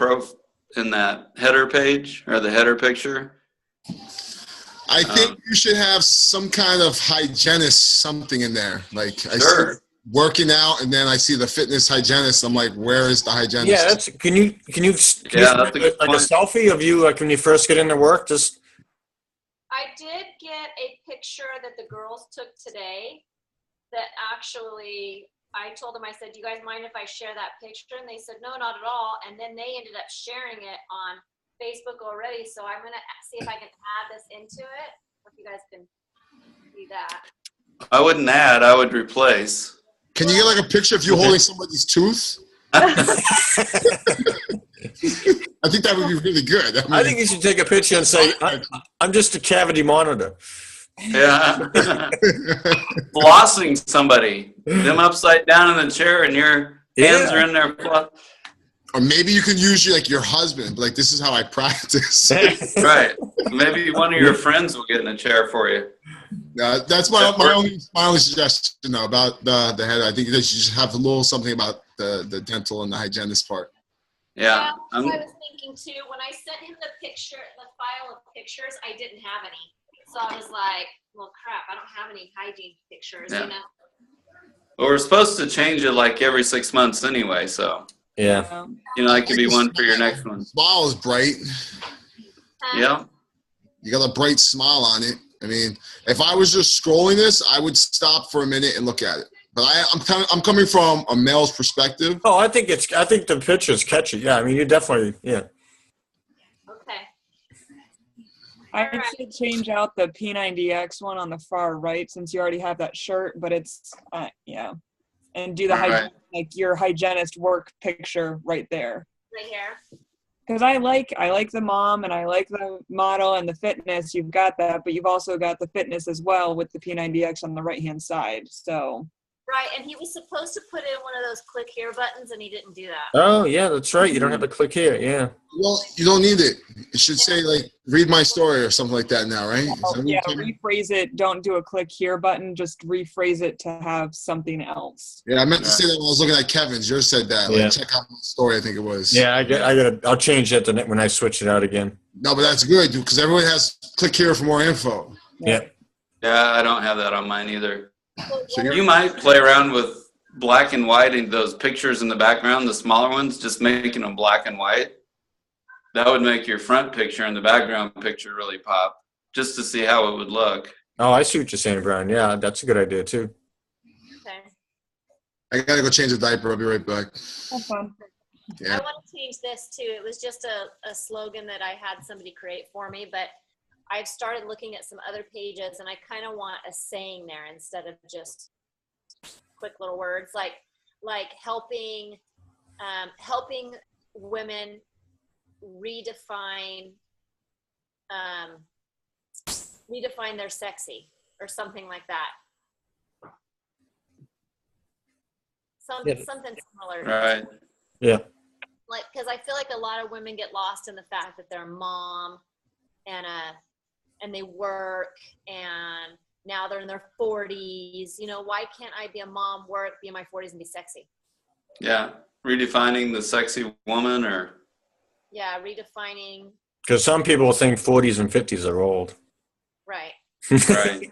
in that header page or the header picture. I think you should have some kind of hygienist something in there. Like I Sure. see working out, and then I see the fitness hygienist. I'm like, where is the hygienist? Yeah, that's. Can you that's a good like a point. selfie of you like when you first get into work? Just I did get a picture that the girls took today that actually, I told them, I said, do you guys mind if I share that picture? And they said, no, not at all. And then they ended up sharing it on Facebook already. So I'm going to see if I can add this into it. If you guys can see that. I wouldn't add, I would replace. Can you get like a picture of you holding somebody's tooth? I think that would be really good. I think you should take a picture and say, "I'm just a cavity monitor." Yeah. Flossing somebody. Them upside down in the chair and your hands are in there. Or maybe you can use your husband. Like, this is how I practice. Right. Maybe one of your friends will get in a chair for you. That's my only suggestion though, about the head. I think that you should have a little something about the dental and the hygienist part. Yeah. That's what I was thinking too. When I sent him the file of pictures, I didn't have any. So I was like, well, crap, I don't have any hygiene pictures, Yeah. you know? Well, we're supposed to change it like every 6 months anyway, so. Yeah. That could be one for your next one. Smile is bright. Yeah. You got a bright smile on it. I mean, if I was just scrolling this, I would stop for a minute and look at it. But I'm coming from a male's perspective. Oh, I think the picture's catchy. Yeah, I mean, you definitely, yeah. Okay. I should change out the P90X one on the far right since you already have that shirt, but it's, and do the Right. your hygienist work picture right there. Right here. Because I like the mom and I like the model and the fitness. You've got that, but you've also got the fitness as well with the P90X on the right-hand side. So. Right, and he was supposed to put in one of those click here buttons, and he didn't do that. Oh, yeah, that's right. You don't have to click here. Yeah. Well, you don't need it. It should say read my story or something like that now, right? Yeah, rephrase it. Don't do a click here button. Just rephrase it to have something else. Yeah, I meant to say that when I was looking at Kevin's. Yours said that. Yeah. Check out my story, I think it was. Yeah, I'll change that when I switch it out again. No, but that's good because everyone has click here for more info. Yeah. Yeah, I don't have that on mine either. So You might play around with black and white and those pictures in the background, the smaller ones, just making them black and white. That would make your front picture and the background picture really pop, just to see how it would look. Oh, I see what you're saying, Brian. Yeah, that's a good idea, too. Okay. I got to go change the diaper. I'll be right back. Have fun. Yeah. I want to change this too. It was just a slogan that I had somebody create for me, but I've started looking at some other pages and I kind of want a saying there instead of just quick little words like helping women redefine their sexy or something like that. Something similar. Right. Yeah. Like, because I feel like a lot of women get lost in the fact that they're a mom and they work and now they're in their 40s. You know, why can't I be a mom, work, be in my 40s and be sexy? Yeah. Redefining the sexy woman or. Yeah, redefining. Because some people think 40s and 50s are old. Right. Right.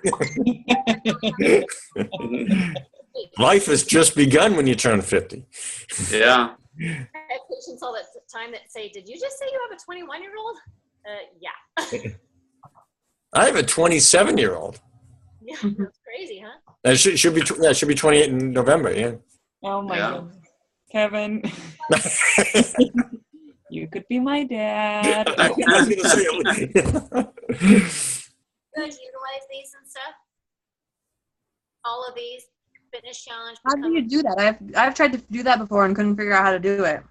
Life has just begun when you turn 50. Yeah. I have patients all the time that say, "Did you just say you have a 21-year-old?" Yeah. I have a 27-year-old. Yeah, that's crazy, huh? That should be 28 in November. Yeah. Oh my Yeah. goodness. Kevin, you could be my dad. I was gonna say it. You guys utilize these and stuff? All of these fitness challenge. How do you do that? I've tried to do that before and couldn't figure out how to do it.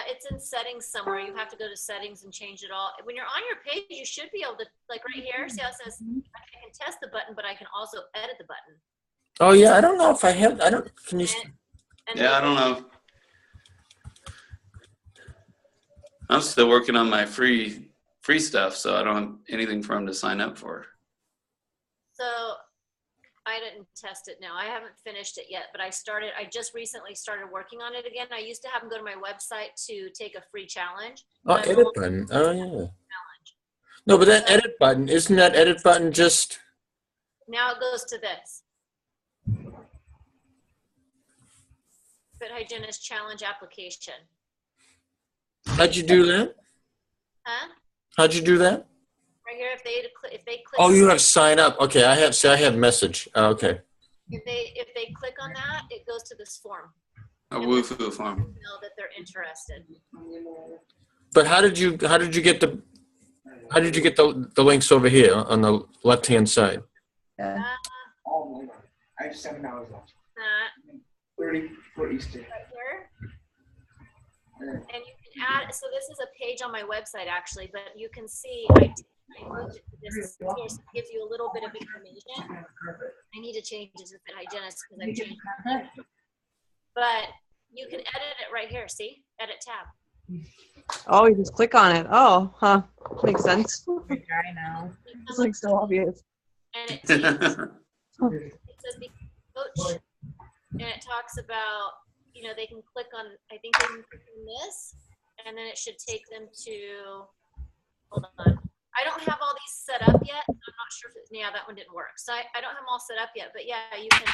It's in settings somewhere. You have to go to settings and change it all. When you're on your page, you should be able to, like right here, see how it says, I can test the button, but I can also edit the button. Oh yeah, I don't know if I have. I don't. Can you? And Yeah, I don't know. I'm still working on my free stuff, so I don't have anything for them to sign up for. So I didn't test it now. I haven't finished it yet, but I just recently started working on it again. I used to have them go to my website to take a free challenge. Oh, but I'm edit no button. Oh yeah. challenge. No, but that edit button, isn't that edit button just? Now it goes to this. Fit Hygienist Challenge application. How'd you do that? Huh? How'd you do that? Right here, if they click. Oh, on you that- have sign up. Okay, I have message. Oh, okay. If they click on that, it goes to this form. A woohoo farm. Know that they're interested. But how did you get the links over here on the left hand side? Yeah. I have 7 hours left. That 30 for Easter. right here, and you can add. So this is a page on my website actually, but you can see I moved it to this here, so it gives you a little bit of information. I need to change it to Fit Hygienist because I've changed it. But you can edit it right here. See, edit tab. Oh, you just click on it. Oh, huh. Makes sense. I know. It's like so obvious. And it says be coach, and it talks about, you know, they can click on, I think they can click on this, and then it should take them to, hold on. I don't have all these set up yet. I'm not sure if yeah, that one didn't work. So I don't have them all set up yet, but yeah, you can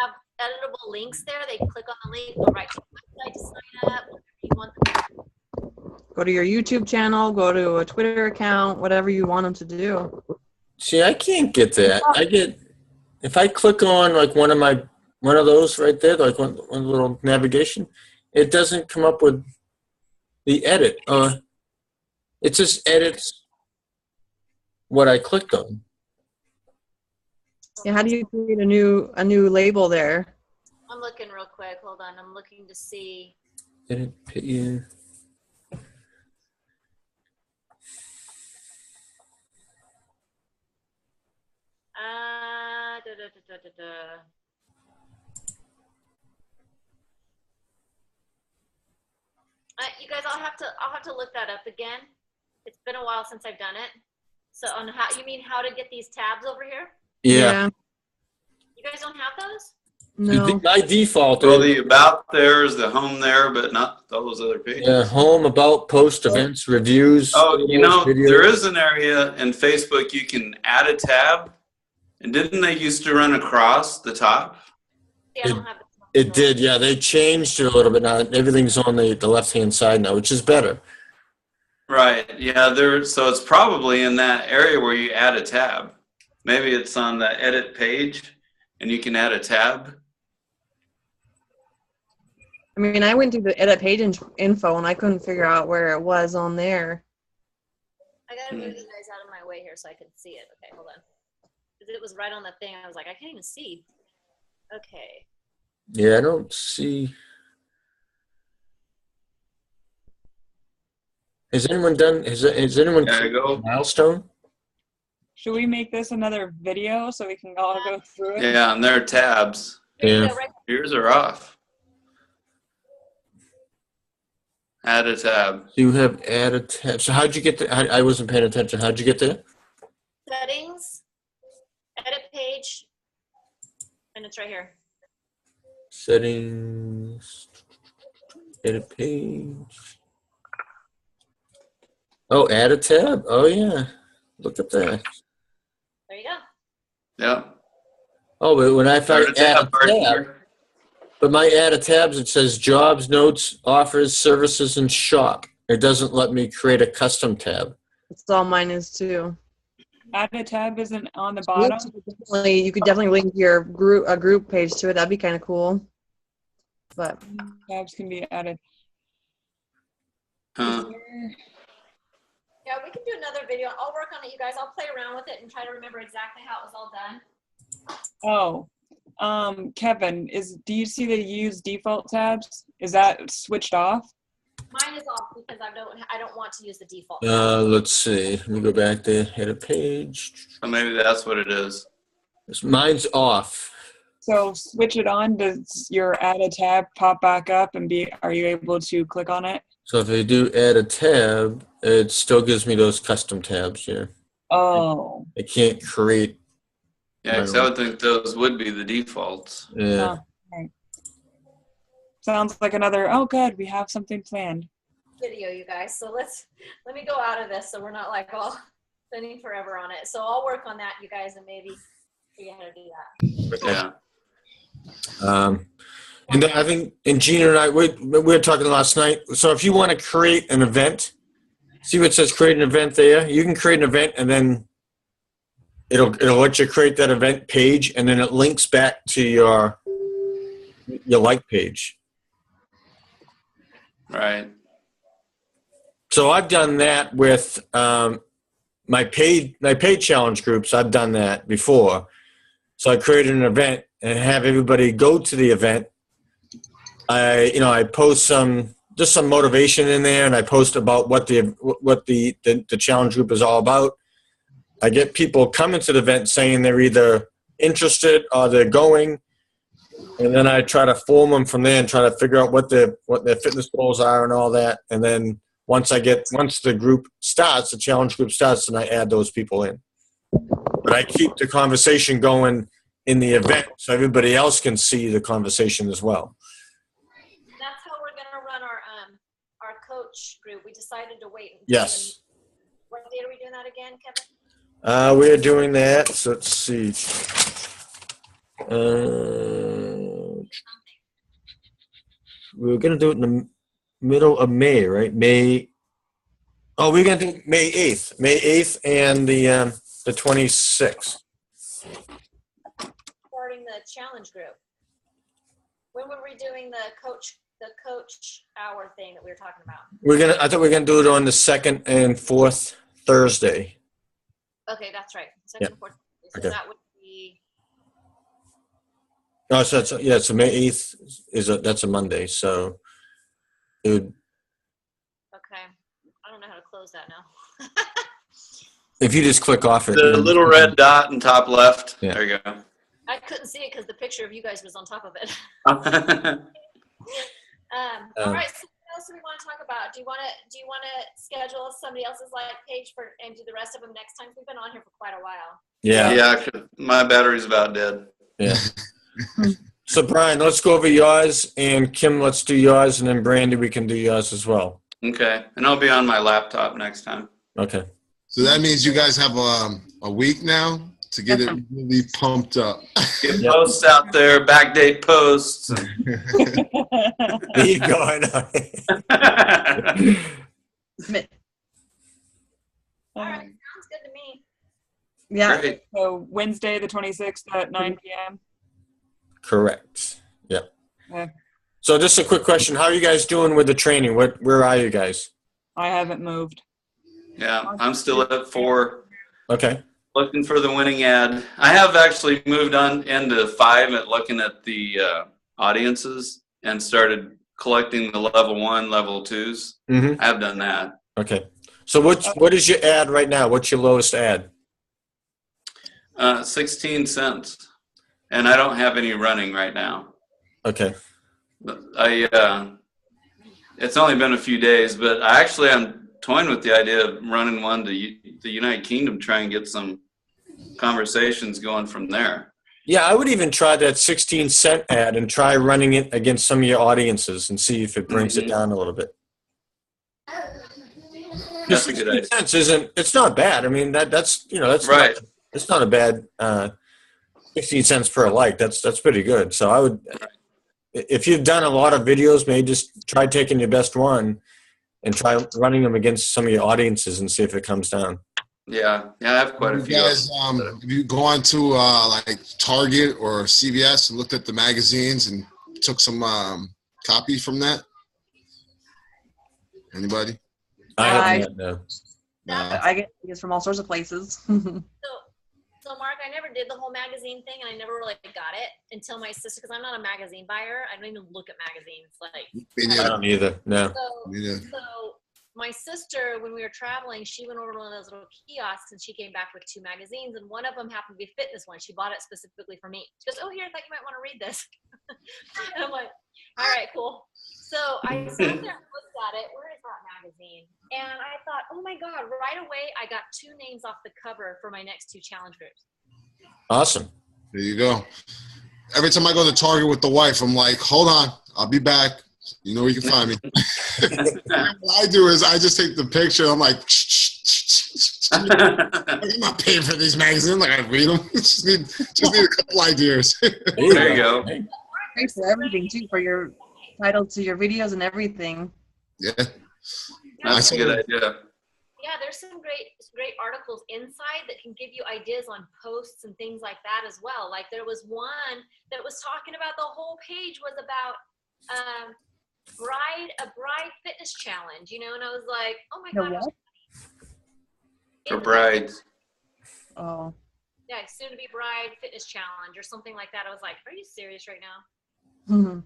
have editable links there. They click on the link, go right to the website to sign up, whatever you want them to do. Go to your YouTube channel, go to a Twitter account, whatever you want them to do. See, I can't get that. I get if I click on like one of those right there, like one little navigation, it doesn't come up with the edit. It just edits what I clicked on. Yeah, how do you create a new label there? I'm looking real quick. Hold on. I'm looking to see. Edit, yeah. You guys, I'll have to look that up again. It's been a while since I've done it. So on how you mean how to get these tabs over here? Yeah. You guys don't have those? No. My default. Well, the about there is the home there, but not those other pages. Home, about, post, events, reviews. Oh, you know, videos. there is an area in Facebook you can add a tab. And didn't they used to run across the top? See, I don't have It did, yeah. They changed it a little bit now. Everything's on the left-hand side now, which is better. Right. Yeah. So it's probably in that area where you add a tab. Maybe it's on the edit page, and you can add a tab. I mean, I went through the edit page info and I couldn't figure out where it was on there. I gotta move you guys out of my way here so I can see it. Okay, hold on. 'Cause it was right on the thing. I was like, I can't even see. Okay. Yeah, I don't see. Has anyone done? Has anyone There you go. milestone? Should we make this another video so we can all go through it? Yeah, and there are tabs. Here you Yeah. go, right Yours are off. Add a tab. You have added tab. So how'd you get there? I wasn't paying attention. How'd you get there? settings, edit page, and it's right here. Settings. Edit page. Oh, add a tab. Oh yeah. Look at that. There you go. Yeah. Oh, but when I find add a right tab, here. but my add a tabs, it says jobs, notes, offers, services, and shop. It doesn't let me create a custom tab. That's all mine is too. Add a tab isn't on the bottom. You could definitely link your group page to it. That'd be kind of cool. But Tabs can be added. Huh. Yeah, we can do another video. I'll work on it, you guys. I'll play around with it and try to remember exactly how it was all done. Oh, Kevin, do you see the use default tabs? Is that switched off? Mine is off because I don't want to use the default. Let's see. Let me go back there. Edit page. So maybe that's what it is. Mine's off. So switch it on. Does your add a tab pop back up and are you able to click on it? So if I do add a tab, it still gives me those custom tabs here. Oh. I can't create. Yeah, because I would think those would be the defaults. Yeah. Right. Sounds like another, oh good, we have something planned. Video, you guys. So let me go out of this so we're not like all spending forever on it. So I'll work on that, you guys, and maybe figure out how to do that. Yeah. And then I think, and Gina and I, we were talking last night. So if you want to create an event, see what it says create an event there? You can create an event and then it'll let you create that event page and then it links back to your like page. Right. So I've done that with my paid challenge groups. I've done that before. So I created an event and have everybody go to the event. I post some motivation in there, and I post about what the challenge group is all about. I get people coming to the event saying they're either interested or they're going, and then I try to form them from there and try to figure out what their fitness goals are and all that. And then once the group starts, the challenge group starts, and I add those people in. But I keep the conversation going in the event so everybody else can see the conversation as well. That's how we're gonna run our coach group. We decided to wait. Yes. What date are we doing that again, Kevin? We're doing that. So let's see. We're gonna do it in the middle of May, right? May. Oh, we're gonna do May 8th. May 8th and the 26th. Starting the challenge group. When were we doing the coach hour thing that we were talking about? I thought we were gonna do it on the 2nd and 4th Thursday. Okay, that's right. Second and fourth. So Okay. that would be Oh, so May 8th that's a Monday. So it would, okay. I don't know how to close that now. if you just click off it. The little red dot in top left. Yeah. There you go. I couldn't see it because the picture of you guys was on top of it. All right. So what else do we want to talk about? Do you want to schedule somebody else's like page and do the rest of them next time? We've been on here for quite a while. Yeah. Yeah, 'cause my battery's about dead. Yeah. So Brian, let's go over yours, and Kim, let's do yours, and then Brandy, we can do yours as well. Okay, and I'll be on my laptop next time. Okay. So that means you guys have a week now to get it really pumped up. Get posts out there, backdate posts. There you go. I know. All right. Sounds good to me. yeah, Great. So Wednesday the 26th at 9 p.m. Correct. Yeah. Okay. So just a quick question. How are you guys doing with the training? Where are you guys? I haven't moved. Yeah, I'm still at 4. Okay. Looking for the winning ad. I have actually moved on into 5 at looking at the audiences and started collecting the level 1, level 2s. Mm-hmm. I have done that. Okay. So what is your ad right now? What's your lowest ad? 16 cents. And I don't have any running right now. Okay. It's only been a few days, but I'm toying with the idea of running one to the United Kingdom, try and get some conversations going from there. Yeah, I would even try that 16-cent ad and try running it against some of your audiences and see if it brings it down a little bit. That's a good idea. 16 cents it's not bad. I mean, that's right. It's not a bad 16 cents per like. That's pretty good. So I would, if you've done a lot of videos, maybe just try taking your best one and try running them against some of your audiences and see if it comes down. Yeah, I have quite a few. Guys, have you gone to like Target or CVS and looked at the magazines and took some copy from that? Anybody? I haven't yet, no. I get these from all sorts of places. So Mark, I never did the whole magazine thing, and I never really got it until my sister, because I'm not a magazine buyer. I don't even look at magazines. I don't either. No. So my sister, when we were traveling, she went over to one of those little kiosks, and she came back with 2 magazines, and one of them happened to be a fitness one. She bought it specifically for me. She goes, "Oh, here, I thought you might want to read this." And I'm like, "All right, cool." So I sat there and looked at it. Where is that magazine? And I thought, oh my God, right away, I got 2 names off the cover for my next 2 challenge groups. Awesome. There you go. Every time I go to Target with the wife, I'm like, hold on, I'll be back. You know where you can find me. What I do is I just take the picture. I'm like, I'm not paying for these magazines. Like, I read them. just need a couple ideas. There you go. Thanks for everything too, for your titles to your videos and everything. Yeah. That's a good idea. Yeah, there's some great articles inside that can give you ideas on posts and things like that as well. Like there was one that was talking about, the whole page was about a bride fitness challenge, and I was like, oh my God. For brides. Oh. Yeah, soon to be bride fitness challenge or something like that. I was like, are you serious right now? Mm-hmm.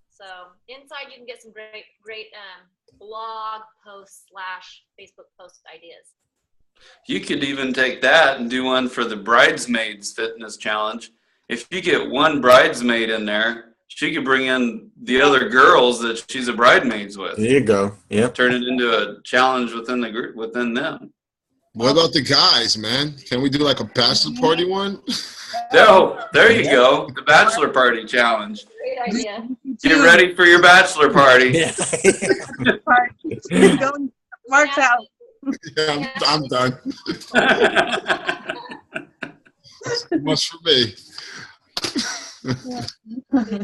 So inside you can get some great blog posts / Facebook post ideas. You could even take that and do one for the bridesmaids fitness challenge. If you get one bridesmaid in there, she could bring in the other girls that she's a bridesmaids with. There you go. Yeah. Turn it into a challenge within the group, within them. What about the guys, man? Can we do like a bachelor party one? Oh, there you go. The bachelor party challenge. Great idea. Get ready for your bachelor party. Yeah. Going Mark's out. Yeah, I'm done. That's too much for me. Jump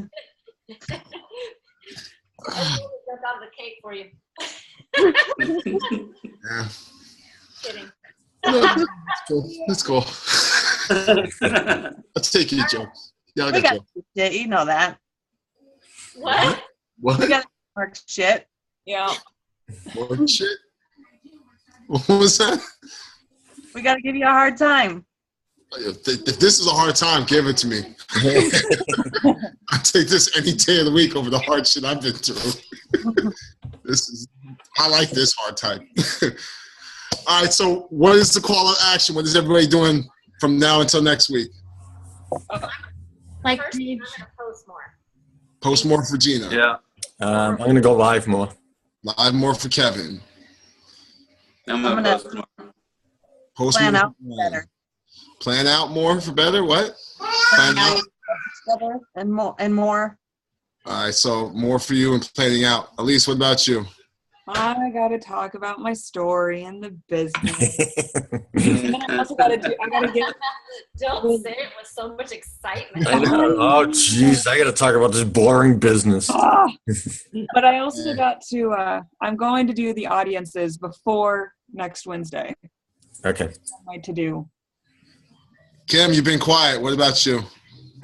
out of the cake for you. Yeah. Kidding. Let's go. Let's take your jokes. Yeah, We got shit, you know that. What? What? We got Mark shit. Yeah. What shit? What was that? We got to give you a hard time. If this is a hard time, give it to me. I take this any day of the week over the hard shit I've been through. I like this hard time. All right, so what is the call to action? What is everybody doing from now until next week? Like, First, I'm going to post more. Post more for Gina. Yeah. I'm going to go live more. Live more for Kevin. I'm I'm gonna gonna post more. Post Plan more out for better. Plan out more for better? What? Plan out. Better and more. All right, so more for you and planning out. Elise, what about you? I got to talk about my story and the business. And then I also got to get. Don't say it with so much excitement. I know. Oh, jeez. I got to talk about this boring business. But I also got to, I'm going to do the audiences before next Wednesday. Okay. That's my to-do. Kim, you've been quiet. What about you?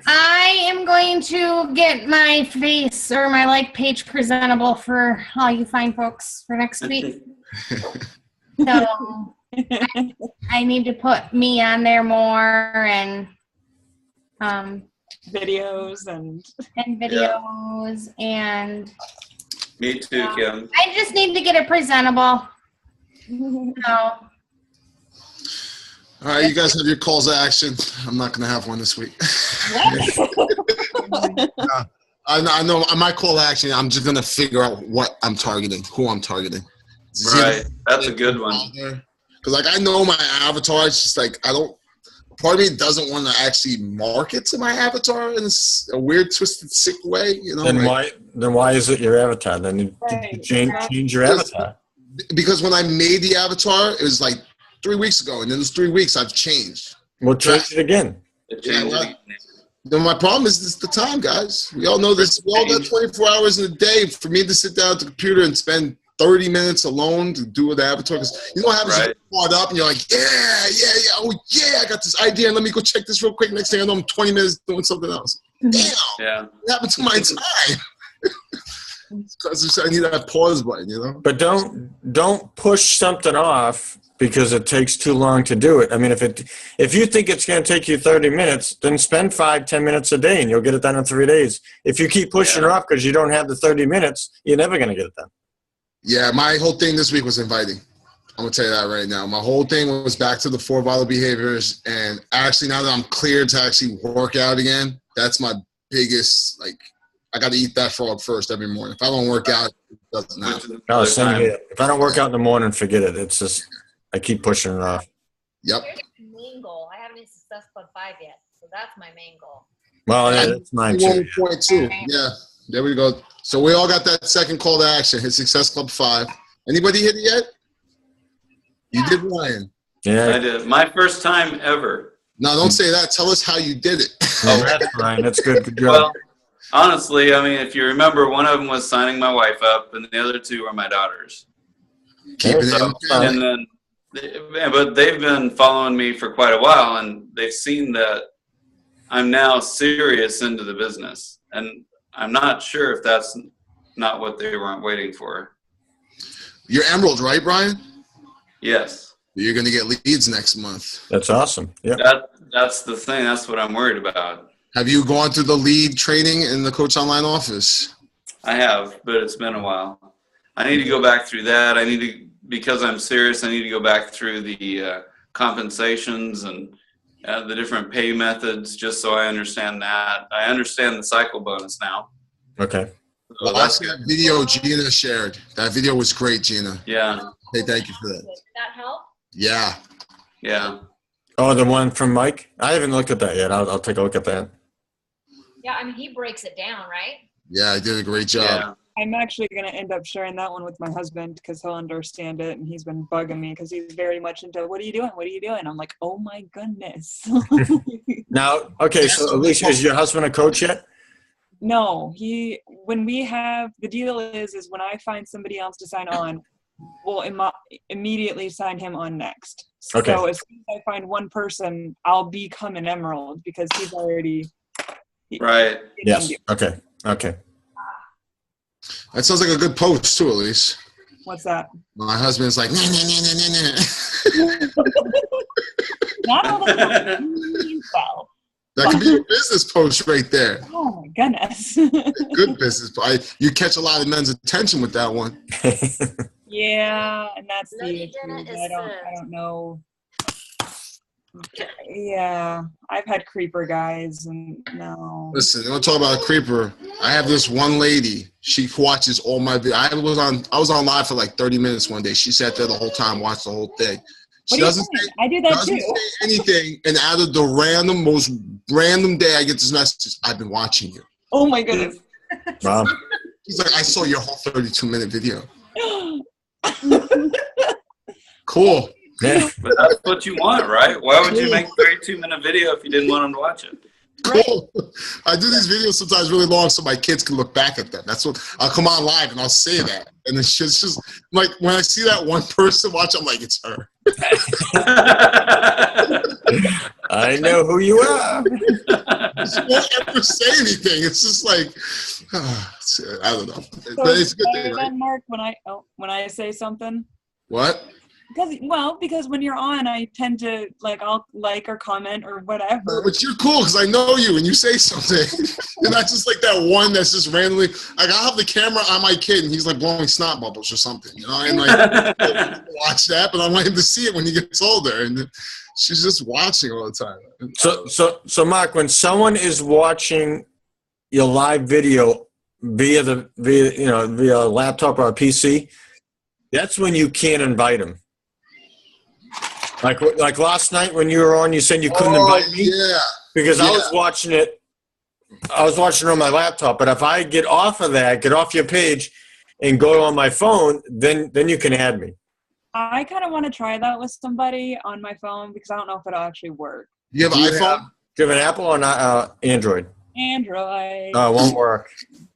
I am going to get my face or my like page presentable for all you fine folks for next week. So I need to put me on there more and videos and videos and Me too, Kim. I just need to get it presentable. So All right, you guys have your calls to action. I'm not going to have one this week. I know my call to action, I'm just going to figure out what I'm targeting, who I'm targeting. Right. That's a good one. Because, like, I know my avatar. It's just like, part of me doesn't want to actually market to my avatar in a weird, twisted, sick way. You know? Then why is it your avatar? Then you change your avatar. Because when I made the avatar, it was like 3 weeks ago, and in those 3 weeks, I've changed. We'll change it again. Then my problem is the time, guys. We all know this. We all got 24 hours in a day. For me to sit down at the computer and spend 30 minutes alone to do with the avatar, because you know what happens? Right. You caught up and you're like, yeah, oh yeah, I got this idea, and let me go check this real quick. Next thing I know, I'm 20 minutes doing something else. Damn, what happened to my time? Because I need that pause button, you know. But don't push something off because it takes too long to do it. I mean, if you think it's going to take you 30 minutes, then spend 5-10 minutes a day and you'll get it done in 3 days. If you keep pushing it off because you don't have the 30 minutes, you're never going to get it done. Yeah, my whole thing this week was inviting. I'm going to tell you that right now. My whole thing was back to the 4 vital behaviors. And actually, now that I'm cleared to actually work out again, that's my biggest, like, I got to eat that frog first every morning. If I don't work out, it doesn't happen. No, same here. If I don't work out in the morning, forget it. It's just, I keep pushing it off. Yep. Here's my main goal. I haven't hit Success Club 5 yet, so that's my main goal. Well, yeah, that's mine too. 1.2. Yeah, there we go. So we all got that second call to action. Hit Success Club 5. Anybody hit it yet? You did, Ryan. Yeah, I did. My first time ever. No, don't say that. Tell us how you did it. Oh, that's Ryan. That's good. Good job. Well, honestly, I mean, if you remember, one of them was signing my wife up, and the other 2 were my daughters. And then, but they've been following me for quite a while, and they've seen that I'm now serious into the business, and I'm not sure if that's not what they weren't waiting for. You're Emerald, right, Brian? Yes. You're going to get leads next month. That's awesome. Yeah. That's the thing. That's what I'm worried about. Have you gone through the lead training in the Coach Online office? I have, but it's been a while. I need to go back through that. Because I'm serious, I need to go back through the compensations and the different pay methods just so I understand that. I understand the cycle bonus now. Okay. So that's that video Gina shared. That video was great, Gina. Yeah. Hey, thank you for that. Did that help? Yeah. Yeah. Oh, the one from Mike? I haven't looked at that yet. I'll take a look at that. Yeah, I mean, he breaks it down, right? Yeah, I did a great job. Yeah. I'm actually going to end up sharing that one with my husband because he'll understand it, and he's been bugging me because he's very much into, what are you doing? What are you doing? I'm like, oh my goodness. Now, okay, so Alicia, is your husband a coach yet? No, the deal is when I find somebody else to sign on, we'll immediately sign him on next. Okay. So as soon as I find one person, I'll become an Emerald because he's already. Right. Yes. Okay. Okay. That sounds like a good post, too, Elise. What's that? My husband's like, nah. Not all the time. Well. That could be a business post right there. Oh, my goodness. Good business. You catch a lot of men's attention with that one. Yeah, and that's the issue. I don't know. Yeah, I've had creeper guys, and no. Listen, you want to talk about a creeper? I have this one lady. She watches all my videos. I was on live for like 30 minutes one day. She sat there the whole time, watched the whole thing. She doesn't say, I do that doesn't too. say anything, and out of the most random day, I get this message. I've been watching you. Oh my goodness. Wow. She's like, I saw your whole 32-minute video. Cool. Yeah. But that's what you want, right? Why would you make a 32-minute video if you didn't want them to watch it? Cool. I do these videos sometimes really long so my kids can look back at them. That's what I'll come on live and I'll say that. And it's just like when I see that one person watch, I'm like, it's her. I know who you are. She won't ever say anything. It's just like, I don't know. So But it's a good thing, then, right? Mark, when I say something, What? because when you're on, I tend to I'll like or comment or whatever. But you're cool because I know you and you say something. You're not just like that one that's just randomly. Like, I'll have the camera on my kid and he's like blowing snot bubbles or something, you know? And like, watch that, but I want him to see it when he gets older. And she's just watching all the time. So Mark, when someone is watching your live video via a laptop or a PC, that's when you can't invite them. Like last night when you were on, you said you couldn't invite me. Yeah. Because I was watching it on my laptop. But if I get off your page, and go on my phone, then you can add me. I kind of want to try that with somebody on my phone because I don't know if it'll actually work. You have an iPhone? Do you have an Apple or not, Android? Android. Oh, it won't work.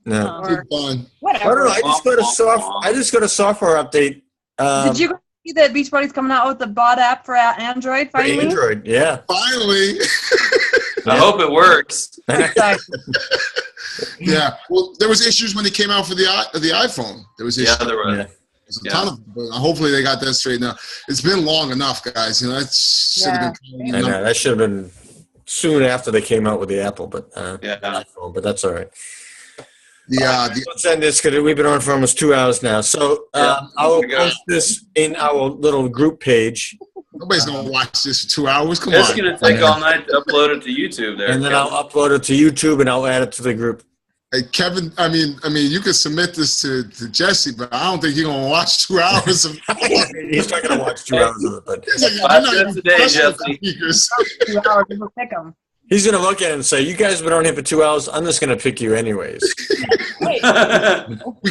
No. Or Fun. whatever. I don't know. I just got a software update. Did you see that Beachbody's coming out with the bot app for Android For finally? Android, yeah. Finally. I hope it works. Yeah. Well, there was issues when it came out for the iPhone. There was issues. Yeah, there was. Yeah. There's a ton of, but hopefully they got that straightened out. It's been long enough, guys. You know, that should have been. I know that should have been soon after they came out with the Apple, but iPhone, but that's all right. Let's end this because we've been on for almost 2 hours now. So I will post this in our little group page. Nobody's gonna watch this for 2 hours. Come It's on. gonna take all night to upload it to YouTube. There, And then I'll upload it to YouTube and I'll add it to the group. Hey, Kevin, I mean, you could submit this to Jesse, but I don't think you're gonna watch 2 hours of. He's not gonna watch 2 hours of it, but He's like, 5 minutes a day, Jesse. 2 hours, we'll pick them. he's gonna look at it and say, "You guys have been on here for 2 hours. I'm just gonna pick you anyways." We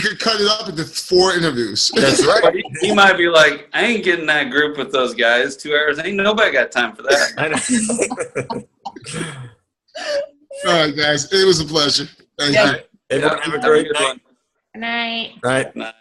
could cut it up into 4 interviews. That's right. He might be like, I ain't getting that group with those guys. 2 hours. Ain't nobody got time for that. I know. All right, guys. It was a pleasure. Thank you. Everyone have a great night. Good night. Right. Night.